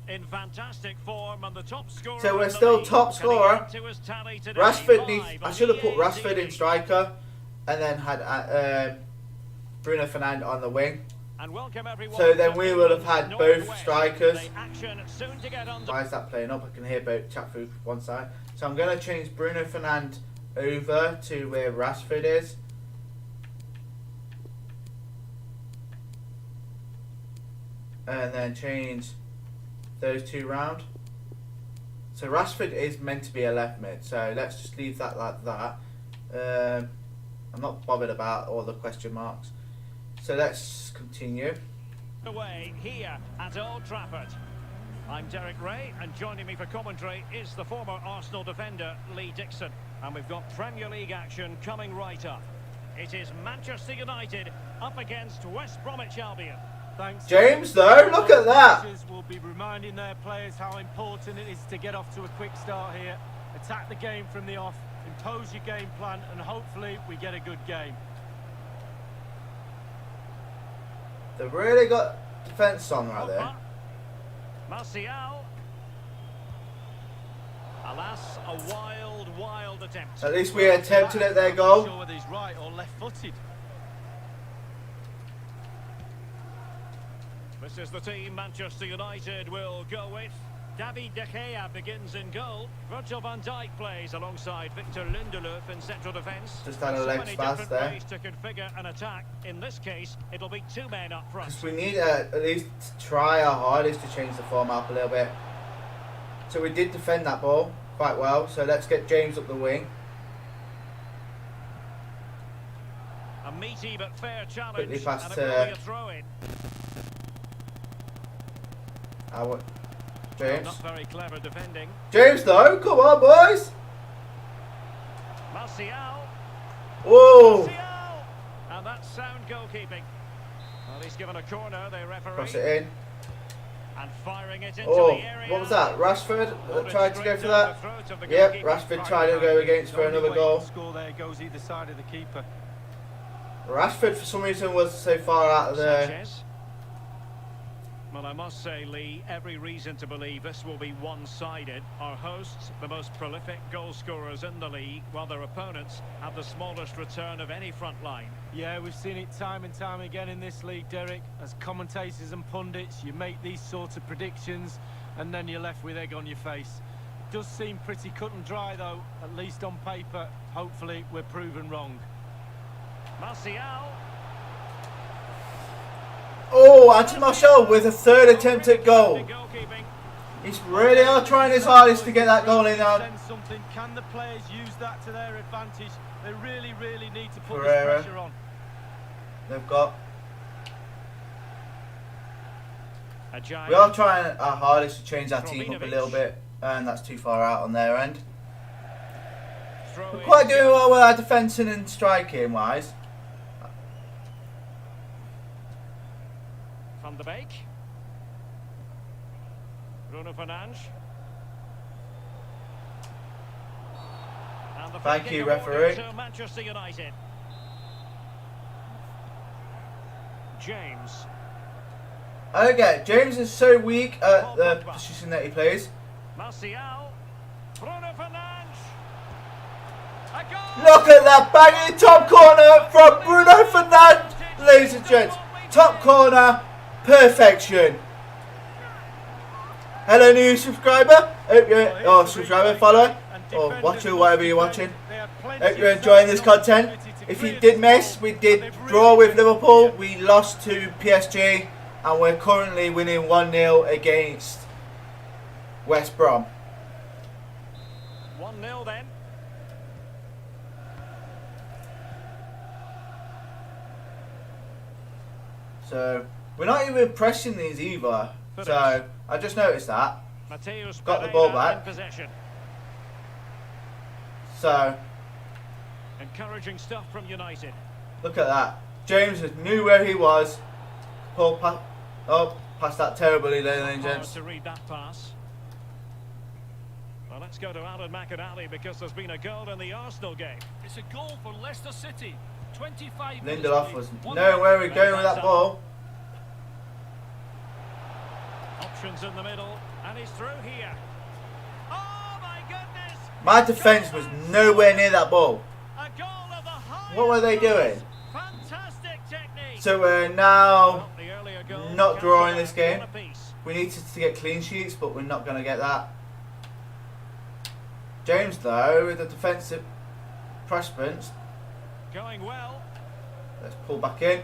In fantastic form and the top scorer. So we're still top scorer. Rashford needs. I should have put Rashford in striker, and then had Bruno Fernandes on the wing. So then we would have had both strikers. Why is that playing up? I can hear both chat through one side. So I'm going to change Bruno Fernandes over to where Rashford is. And then change those 2 round. So Rashford is meant to be a left mid, so let's just leave that like that. I'm not bothered about all the question marks. So let's continue. Away here at Old Trafford. I'm Derek Ray, and joining me for commentary is the former Arsenal defender, Lee Dixon. And we've got Premier League action coming right up. It is Manchester United up against West Bromwich Albion. Thanks. James, though, look at that. Coaches will be reminding their players how important it is to get off to a quick start here. Attack the game from the off, impose your game plan, and hopefully we get a good game. They've really got defence on right there. Martial. Alas, a wild attempt. At least we attempted at their goal. I'm not sure whether he's right or left-footed. This is the team Manchester United will go with. David De Gea begins in goal. Virgil van Dijk plays alongside Victor Lindelof in central defence. Just had a leg many pass different there. ways to configure an attack. In this case, it'll be two men up front. Because we need to at least try our hardest to change the form up a little bit. So we did defend that ball quite well. So let's get James up the wing. A meaty but fair challenge. Quickly pass and to it will be a throw-in. James. Not very clever defending. James, though, come on, boys. Martial. Whoa. Martial. And that's sound goalkeeping. Well, he's given a corner, the referee. Cross it in. And firing it into Oh, the area. what was that? Rashford tried to go for that. Yep, Yep, Rashford tried to go against for another goal. Score there goes either side of the keeper. Rashford, for some reason, was so far out of the... Sanchez. Well, I must say, Lee, every reason to believe this will be one-sided. Our hosts, the most prolific goal scorers in the league, while their opponents have the smallest return of any front line. Yeah, we've seen it time and time again in this league, Derek. As commentators and pundits, you make these sorts of predictions, and then you're left with egg on your face. It does seem pretty cut and dry, though, at least on paper. Hopefully, we're proven wrong. Martial. Oh, Anthony Martial with a third attempt at goal. He's really are trying his hardest to get that goal in now. Something. Can the players use that to their advantage? They really need to put Pereira. this pressure on. They've got... Ajay. We are trying our hardest to change our team up a little bit, and that's too far out on their end. We're quite doing well with our defending and striking wise. Van de Beek. Bruno Fernandes. And the Thank you, free kick awarded referee. to Manchester United. James. Okay, James is so weak at the position that he plays. Martial. Bruno Fernandes. A goal! Look at that banging top corner from Bruno Fernandes, ladies and gents. Top corner, perfection. Hello, new subscriber. Hope you're, or subscriber, follower, or watcher, whatever you're watching. Hope you're enjoying this content. If you did miss, we did draw with Liverpool. We lost to PSG, and we're currently winning 1-0 against West Brom. 1-0 then. So we're not even pressing these either. So I just noticed that. Mateus Got the ball Pereira back. in possession. So Encouraging stuff from United. look at that. James knew where he was. Pull past that terribly, ladies and Hard gents. to read that pass. Well, let's go to Alan McInally because there's been a goal in the Arsenal game. It's a goal for Leicester City. 25 Lindelof minutes was played. knowing where we're going with that ball. Options in the middle, and he's through here. Oh my goodness! My defence was nowhere near that ball. A goal of the highest What were they doing? class. Fantastic technique. So we're now Well, the earlier goal not drawing this cancelled game. out one apiece. We need to get clean sheets, but we're not going to get that. James, though, with the defensive preference, Going well. let's pull back in.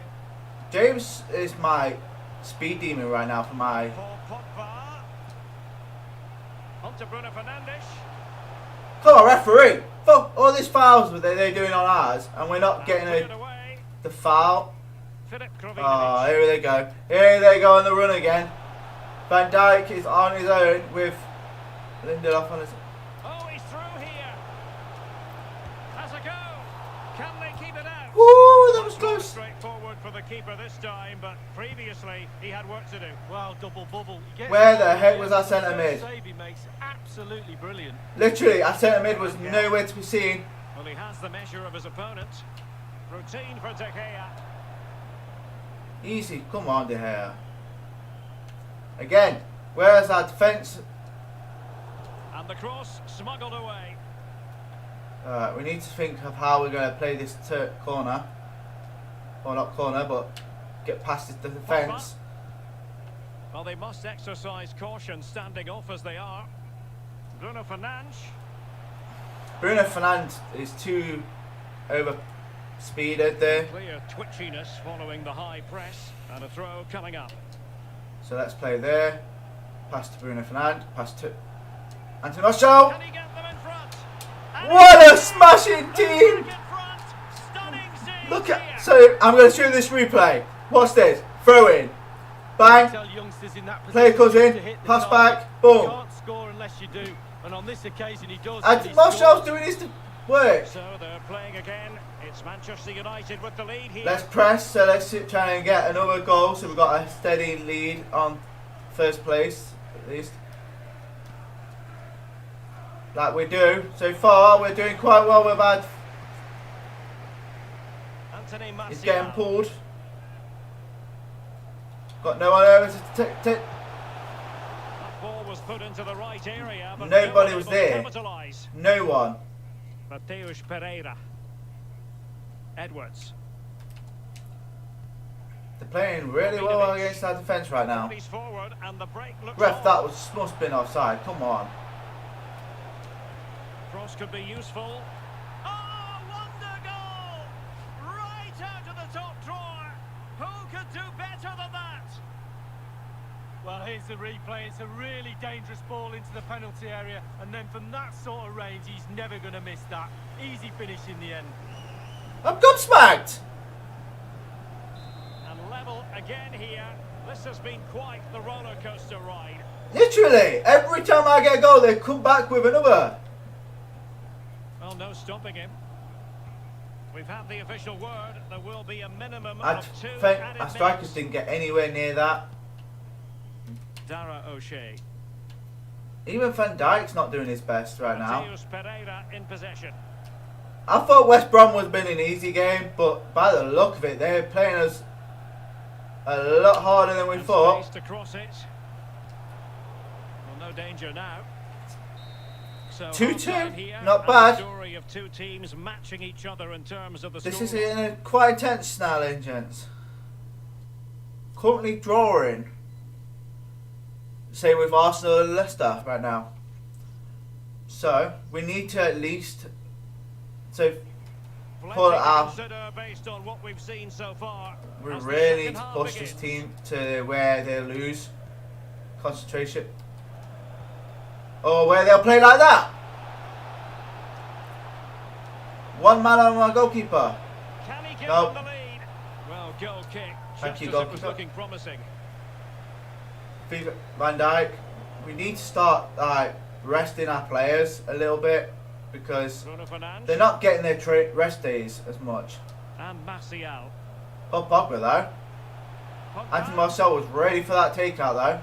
James is my speed demon right now for my... Paul Pogba. On to Bruno Fernandes. Come on, referee! Fuck all these fouls that they're doing on ours, and we're not getting Cleared away. the foul. Philip Oh, Krovinovic. here they go. Here they go on the run again. Van Dijk is on his own with Lindelof on his. Oh, he's through here. Has a go. Can they keep it out? Woo, that was Much more close. straightforward for the keeper this time, but previously he had work to do. Well, double bubble. He gets Where it the all heck in. was our centre mid? The save he makes absolutely brilliant. Literally, our centre mid was nowhere to be seen. Well, he has the measure of his opponent. Routine for De Gea. Easy, come on, De Gea. Again, where's our defence? And the cross smuggled away. Alright, we need to think of how we're going to play this corner. Or not corner, but get past the defence. Well, they must exercise caution standing off as they are. Bruno Fernandes. Bruno Fernandes is too over speeded there. Clear twitchiness following the high press. And a throw coming up. So let's play there. Pass to Bruno Fernandes. Pass to Anthony Martial. Can he get them in front? And What a smashing team! back in front. Stunning save Look here. at. So I'm going to show this replay. What's this? Throw in. Bang. Tell youngsters in that Player comes position in. to hit the Pass target. back. You Boom. can't score unless you do, and on this occasion he does. And and he Martial's scores. doing his work. So they're playing again. It's Manchester United with the lead here. Let's press, so let's try and get another goal. So we've got a steady lead on first place, at least. Like we do. So far, we're doing quite well with our. Anthony He's Martial. getting pulled. Got no one over to take. That ball was put into the right area, but Nobody no one was able to there. capitalise. No one. Mateus Pereira. Edwards. They're playing really well against our defence right now. He's forward and the break looks Ref, on. that must have been offside. Come on. Cross could be useful. Oh, wonder goal! Right out of the top drawer. Who could do better than that? Well, here's the replay. It's a really dangerous ball into the penalty area, and then from that sort of range, he's never going to miss that. Easy finish in the end. I'm gobsmacked. And level again here. This has been quite the roller coaster ride. Literally, every time I get a goal, they come back with another. Well, no stopping him. We've had the official word. There will be a minimum I of 2 think added our strikers minutes. didn't get anywhere near that. Dara O'Shea. Even Van Dijk's not doing his best right now. Mateus Pereira in possession. I thought West Brom would have been an easy game, but by the look of it, they're playing us a lot harder than we And thought. space to cross it. Well, no danger now. So 2-2, half-time here, not and bad. the story of two teams matching each other in terms of the This is scoreline. quite intense now, then, gents. Currently drawing. Same with Arsenal and Leicester right now. So we need to at least Plenty pull to out. consider based on what we've seen so far. We as the really second need to half push this begins. team to where they lose concentration. Or where they'll play like that. One man on my goalkeeper. Can he give Nope. them the lead? Well, goal kick. Thank Just you, as it was goalkeeper. looking promising. Van Dijk. We need to start resting our players a little bit because Bruno Fernandes they're not getting their rest days as much. and Martial. Paul Pogba though. Pogba Anthony Martial was ready for that takeout though.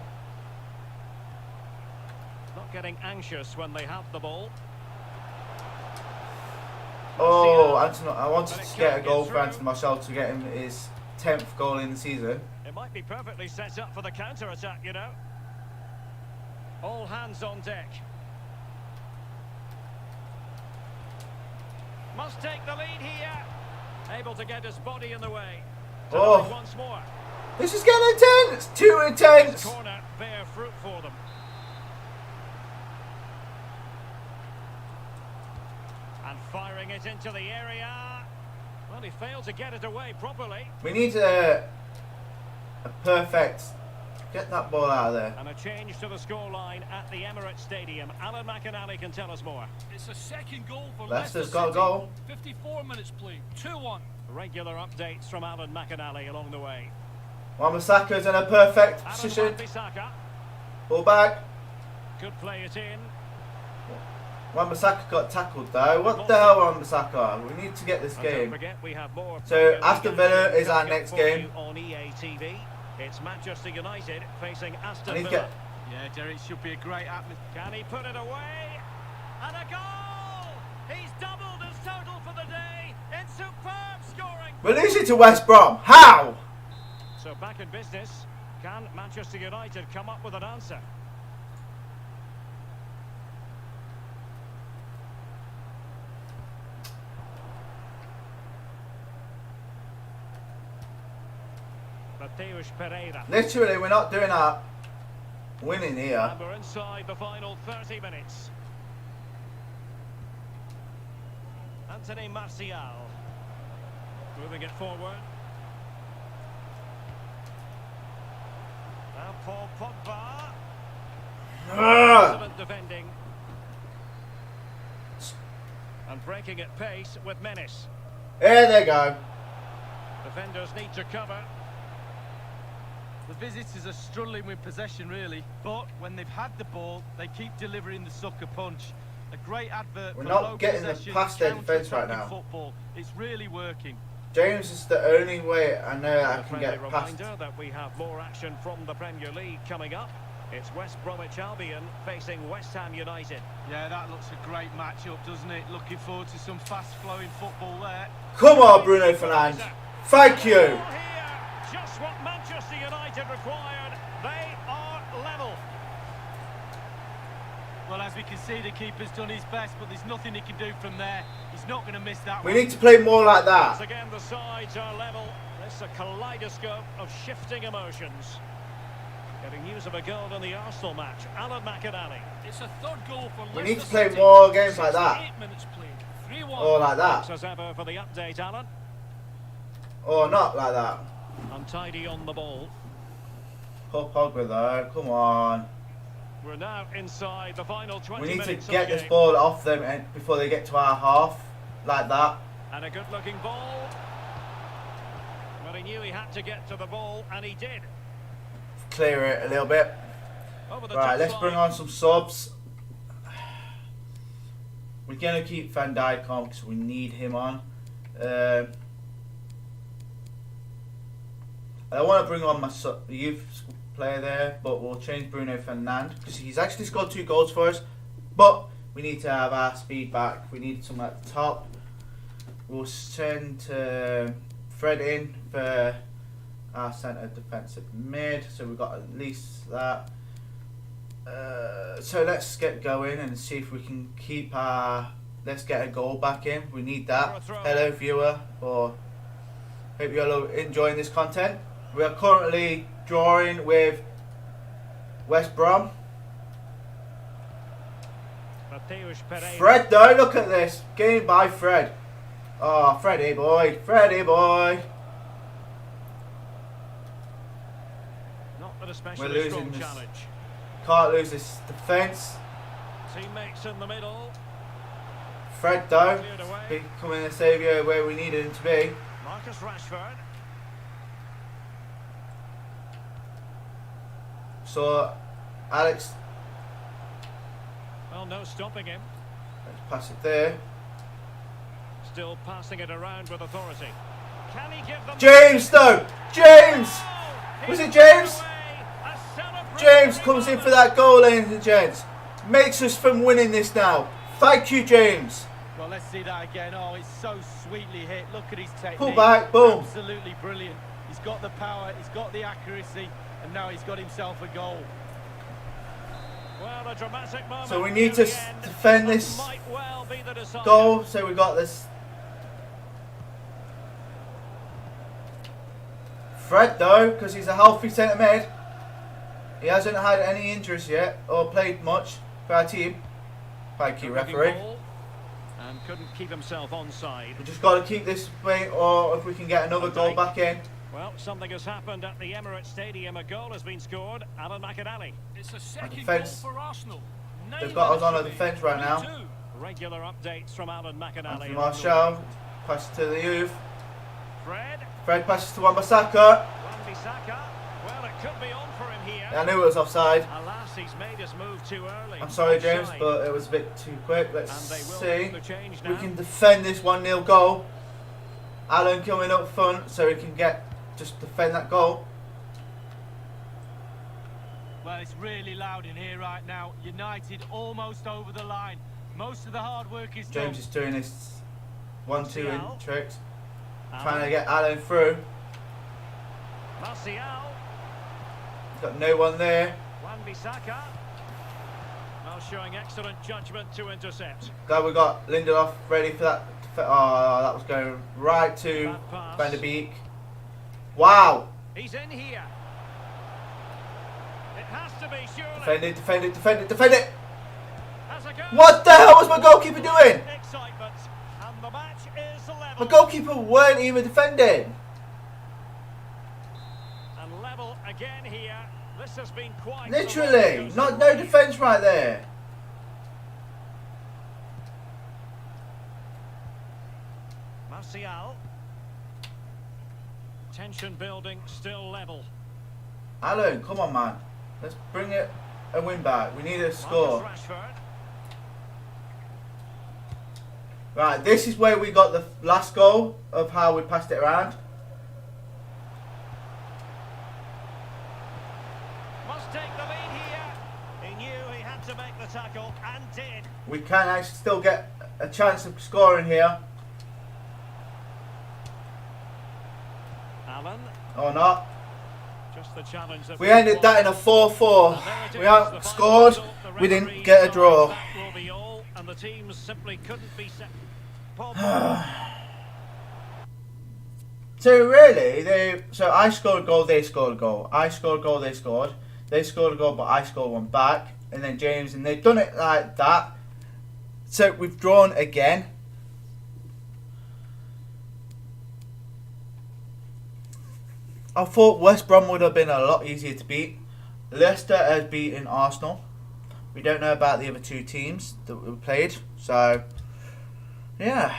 not getting anxious when they have the ball. Oh, Martial. I wanted But it to get a can't goal get for through. Anthony Martial to get him his 10th goal in the season. It might be perfectly set up for the counter-attack, you know. All hands on deck. Must take the lead here. Able to get his body in the way. Oh. Tonight once more. This is getting intense! Too intense! Corner bear fruit for them. And firing it into the area. Well, he failed to get it away properly. We need a perfect... Get that ball out of there. And a change to the scoreline at the Emirates Stadium. Alan McInally can tell us more. It's a second goal for Leicester's Leicester got a City. goal. 54 minutes played. 2-1. Regular updates from Alan McInally along the way. Wan-Bissaka's in a perfect Aaron position. Wan-Bissaka. Ball back. Could play it in. Wan-Bissaka got tackled though. What the hell, Wan-Bissaka? We need to get this And don't game. forget we have more So, Premier League Aston Villa action is our coming up next for game. you on EA TV. It's Manchester United facing I Aston need to Villa. get. Yeah, Derek, should be a great atmosphere. Can he put it away? And a goal! He's doubled his total for the day in superb scoring. We're losing to West Brom. How? So back in business. Can Manchester United come up with an answer? Mateus Pereira. Literally, we're not doing our winning here. And we're inside the final 30 minutes. Anthony Martial. Moving it forward. Now Paul Pogba. Excellent defending. And breaking at pace with menace. Here they go. Defenders need to cover. The visitors are struggling with possession, really. But when they've had the ball, they keep delivering the sucker punch. A great advert We're for not low getting the possession, past their defence right counter-attacking now. Football. It's really working. James is the only way I know I A can friendly get past. reminder that we have more action from the Premier League coming up. It's West Bromwich Albion facing West Ham United. Yeah, that looks a great match-up, doesn't it? Looking forward to some fast-flowing football there. Come on, Bruno Fernandes. Thank you. Here, just what Manchester United required. They are level. Well, as we can see, the keeper's done his best, but there's nothing he can do from there. He's not going to miss that We one. need to play more like Once that. again, the sides are level. This is a kaleidoscope of shifting emotions. Getting news of a goal in the Arsenal match. Alan McInally. It's a third goal for We need to Leicester play City. more games like that. 68 minutes played. 3-1. Or like Thanks that. as ever for the update, Alan. Or not like that. Untidy on the ball. Paul Pogba though. Come on. We're now inside the final 20 We need minutes to get of the this game. ball off them and before they get to our half. Like that. And a good-looking ball. Well, he knew he had to get to the ball, and he did. Clear it a little bit. Over the Right, let's touchline. bring on some subs. We're going to keep Van Dijk on because we need him on. I want to bring on my youth player there, but we'll change Bruno Fernandes because he's actually scored 2 goals for us. But we need to have our speed back. We need someone at the top. We'll send Fred in for our centre defensive mid, so we've got at least that. So let's get going and see if we can keep our. Let's get a goal back in. We need that. Hello, viewer, or hope you're enjoying this content. We are currently drawing with West Brom. Mateus Pereira. Fred, though, look at this game by Fred. Oh, Freddie boy, Freddie boy. Not that We're especially losing strong this. challenge. Can't lose this defence. Teammates in the middle. Fred, though, Cleared away. becoming a saviour where we needed him to be. Marcus Rashford. So, Alex, Well, no stopping him. let's pass it there. Still passing it around with authority. Can he give them... James, though! James! Oh, Was he's it James? put away. A celebration. James comes in for that goal, ladies and gents. Makes us from winning this now. Thank you, James. Well, let's see that again. Oh, it's so sweetly hit. Look at his technique. Pull back, boom. Absolutely brilliant. He's got the power, he's got the accuracy, and now he's got himself a goal. Well, a dramatic moment So we need near to the end. defend That this might well be the decider. goal. So we got this. Fred, though, because he's a healthy centre mid. He hasn't had any injuries yet or played much for our team. Thank you, Good-looking referee. ball, and couldn't keep himself onside. We just got to keep this way, or if we can get another goal back in. Well, something has happened at the Emirates Stadium. A goal has been scored. Alan McInally. It's a second goal defence. for Arsenal. They've got us on a the defence right now. Regular updates from Alan McInally. Anthony Martial, pass to the youth. Fred. Fred passes to Wan-Bissaka. Wan-Bissaka. Well, it could be on for him here. I knew it was offside. Alas, he's made his move too early. I'm sorry, James, Offside. but it was a bit too quick. Let's And they will see. make the change We now. can defend this 1-0 goal. Alan coming up front so he can just defend that goal. Well, it's really loud in here right now. United almost over the line. Most of the hard work is done. James is doing his 1-2 in Martial. tricks. Alan. Trying to get Alan through. Martial. He's got no one there. Wan-Bissaka. Well, showing excellent judgment to intercept. Glad we got Lindelof ready for that. Oh, that was going right to Bad pass. Van der Beek. Wow. He's in here. It has to be, surely. Defend it, defend it, defend it, defend it. Has a go. What the hell was my goalkeeper doing? Excitement. And the match is My level. goalkeeper weren't even defending. And level again here. This has been quite Literally, no defence right there. Martial. Tension building, still level. Alan, come on, man. Let's bring it a win back. We need a score. Marcus Rashford. Right, this is where we got the last goal of how we passed it around. Must take the lead here. He knew he had to make the tackle and did. We can actually still get a chance of scoring here. Allen. Or not. Just the challenge that We ended that in a 4-4. We haven't scored. We didn't get a draw. That will be all, and the teams simply couldn't be set. So really, so I scored a goal, they scored a goal. I scored a goal, they scored. They scored a goal, but I scored one back. And then James, and they've done it like that. So we've drawn again. I thought West Brom would have been a lot easier to beat. Leicester has beaten Arsenal. We don't know about the other two teams that we played. So, yeah.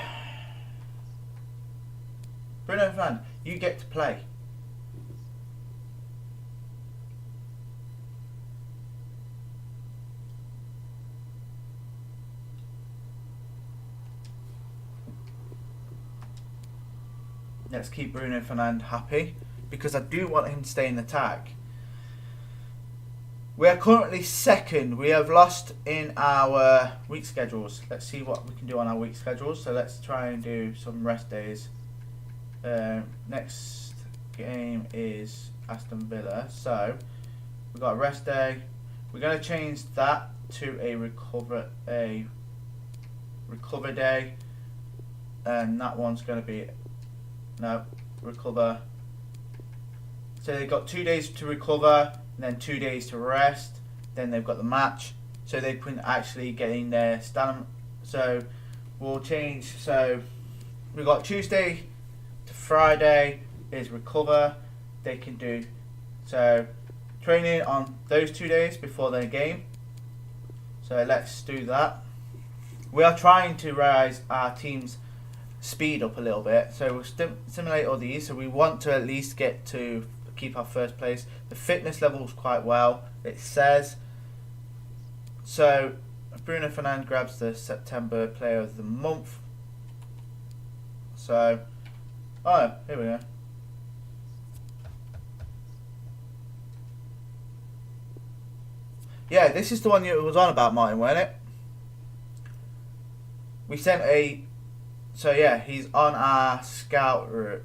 Bruno Fernandes, you get to play. Let's keep Bruno Fernandes happy, because I do want him to stay in attack. We are currently second. We have lost in our week schedules. Let's see what we can do on our week schedules. So let's try and do some rest days. Next game is Aston Villa. So we've got a rest day. We're going to change that to a recover day, and that one's going to be recover. So they've got 2 days to recover, and then 2 days to rest. Then they've got the match, so they can actually get in their stamina. So we'll change. So we've got Tuesday to Friday is recover. They can do so training on those 2 days before their game. So let's do that. We are trying to rise our team's speed up a little bit. So we'll simulate all these. So we want to at least get to keep our first place. The fitness levels quite well, it says. So Bruno Fernandes grabs the September Player of the Month. So, oh, here we go. Yeah, this is the one you was on about, Martin, wasn't it? We sent a... So yeah, he's on our scout route.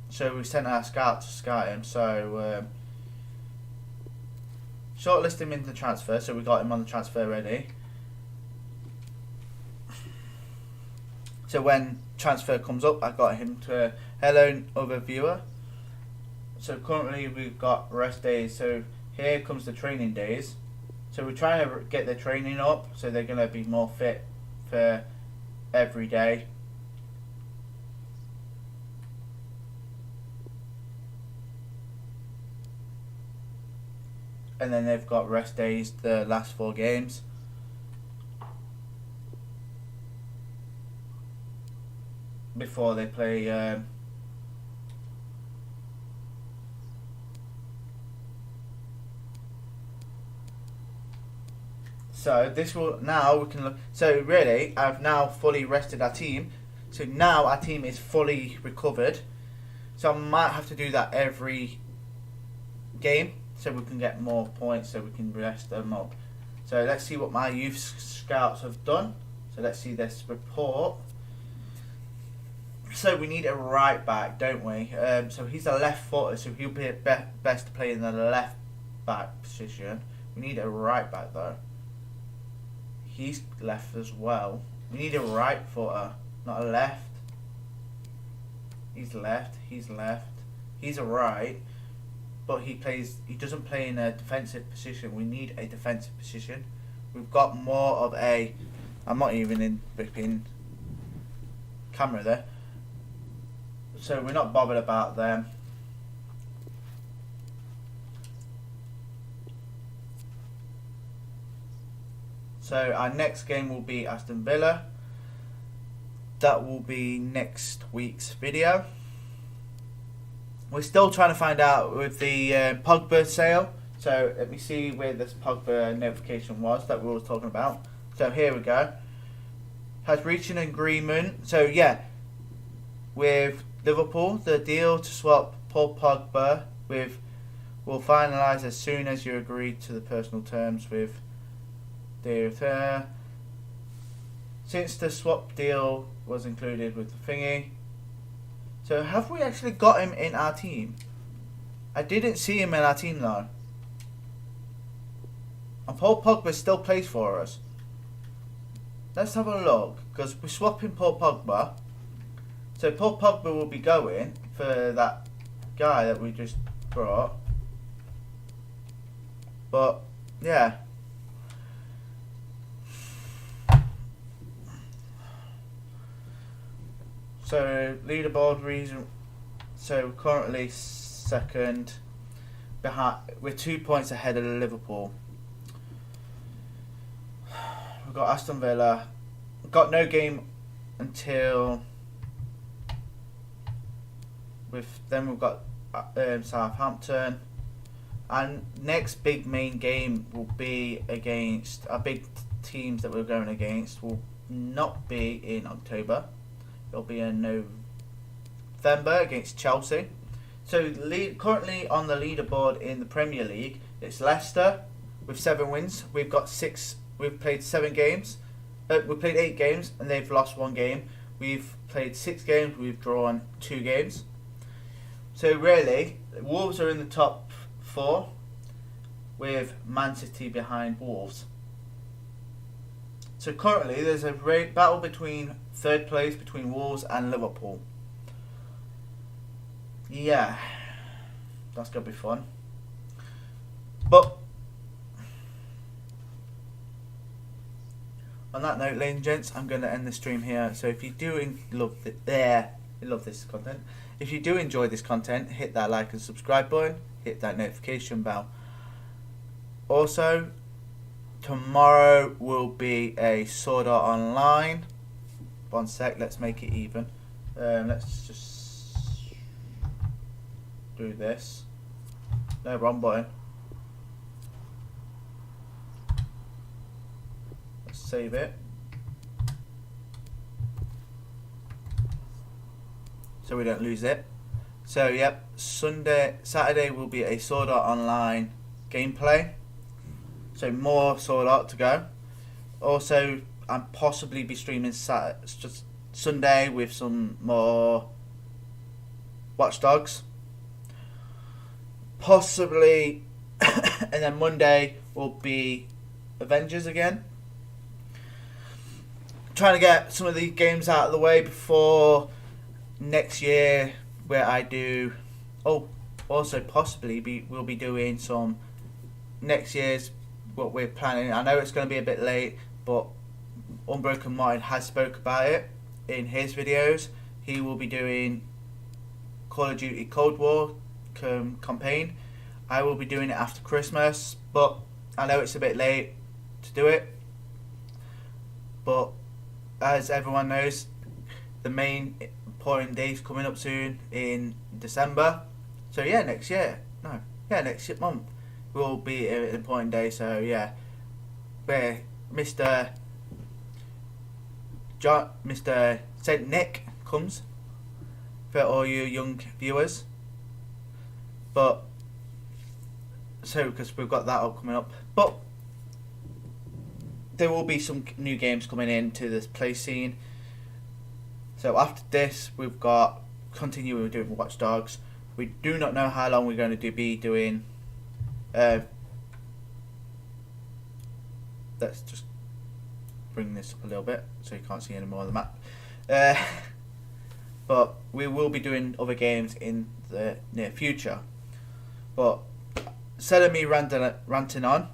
So we sent our scout to scout him. So shortlist him into transfer. So we got him on the transfer ready. So when transfer comes up, I got him to hello other viewer. So currently we've got rest days. So here comes the training days. So we're trying to get their training up, so they're going to be more fit for every day. And then they've got rest days the last 4 games. Before they play So this will now we can look. So really, I've now fully rested our team. So now our team is fully recovered. So I might have to do that every game, so we can get more points, so we can rest them up. So let's see what my youth scouts have done. So let's see this report. So we need a right back, don't we? So he's a left footer, so he'll be best to play in the left back position. We need a right back though. He's left as well. We need a right footer, not a left. He's left. He's left. He's a right, but he doesn't play in a defensive position. We need a defensive position. We've got more of a. I'm not even in ripping camera there. So we're not bothered about them. So our next game will be Aston Villa. That will be next week's video. We're still trying to find out with the Pogba sale. So let me see where this Pogba notification was that we were talking about. So here we go. Has reached an agreement. So yeah, with Liverpool, the deal to swap Paul Pogba will finalise as soon as you agree to the personal terms with the since the swap deal was included with the thingy. So have we actually got him in our team? I didn't see him in our team though. And Paul Pogba still plays for us. Let's have a look, because we're swapping Paul Pogba. So Paul Pogba will be going for that guy that we just brought. But yeah. So leaderboard reason. So currently second, behind. We're 2 points ahead of Liverpool. We've got Aston Villa. We've got no game until. Then we've got Southampton, and next big main game will be against our big teams that we're going against. Will not be in October. It'll be in November against Chelsea. So currently on the leaderboard in the Premier League, it's Leicester with 7 wins. We've got 6. We've played 7 games. We've played 8 games and they've lost 1 game. We've played 6 games. We've drawn 2 games. So really, Wolves are in the top 4 with Man City behind Wolves. So currently there's a battle between 3rd place between Wolves and Liverpool. Yeah, that's going to be fun. But on that note, ladies and gents, I'm going to end the stream here. So if you do love this content, if you do enjoy this content, hit that like and subscribe button, hit that notification bell. Also, tomorrow will be a Sword Art Online. 1 sec, let's make it even. Let's just do this. No, wrong button. Let's save it. So we don't lose it. So yep, Saturday will be a Sword Art Online gameplay. So more Sword Art to go. Also, I'll possibly be streaming Sunday with some more Watch Dogs. Possibly, and then Monday will be Avengers again. Trying to get some of the games out of the way before next year, where I do. Oh, also possibly we'll be doing some next year's what we're planning. I know it's going to be a bit late, but Unbroken Mind has spoke about it in his videos. He will be doing Call of Duty Cold War campaign. I will be doing it after Christmas, but I know it's a bit late to do it. But as everyone knows, the main important day's coming up soon in December. So yeah, next month will be an important day. So yeah, Mr. Saint Nick comes for all you young viewers. But because we've got that all coming up, but there will be some new games coming into this play scene. So after this, we've got continuing doing Watch Dogs. We do not know how long we're going to be doing. Let's just bring this up a little bit so you can't see any more of the map. But we will be doing other games in the near future. But instead of me ranting on,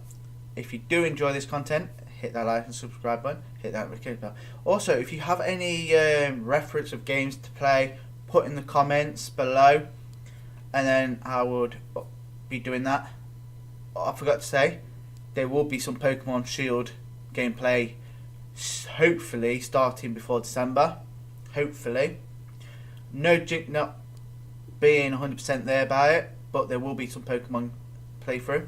if you do enjoy this content, hit that like and subscribe button, hit that notification bell. Also, if you have any reference of games to play, put in the comments below, and then I would be doing that. I forgot to say, there will be some Pokemon Shield gameplay, hopefully starting before December. Hopefully, not being 100% there by it, but there will be some Pokemon playthrough.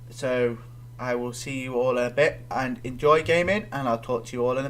So I will see you all in a bit, and enjoy gaming, and I'll talk to you all in a bit.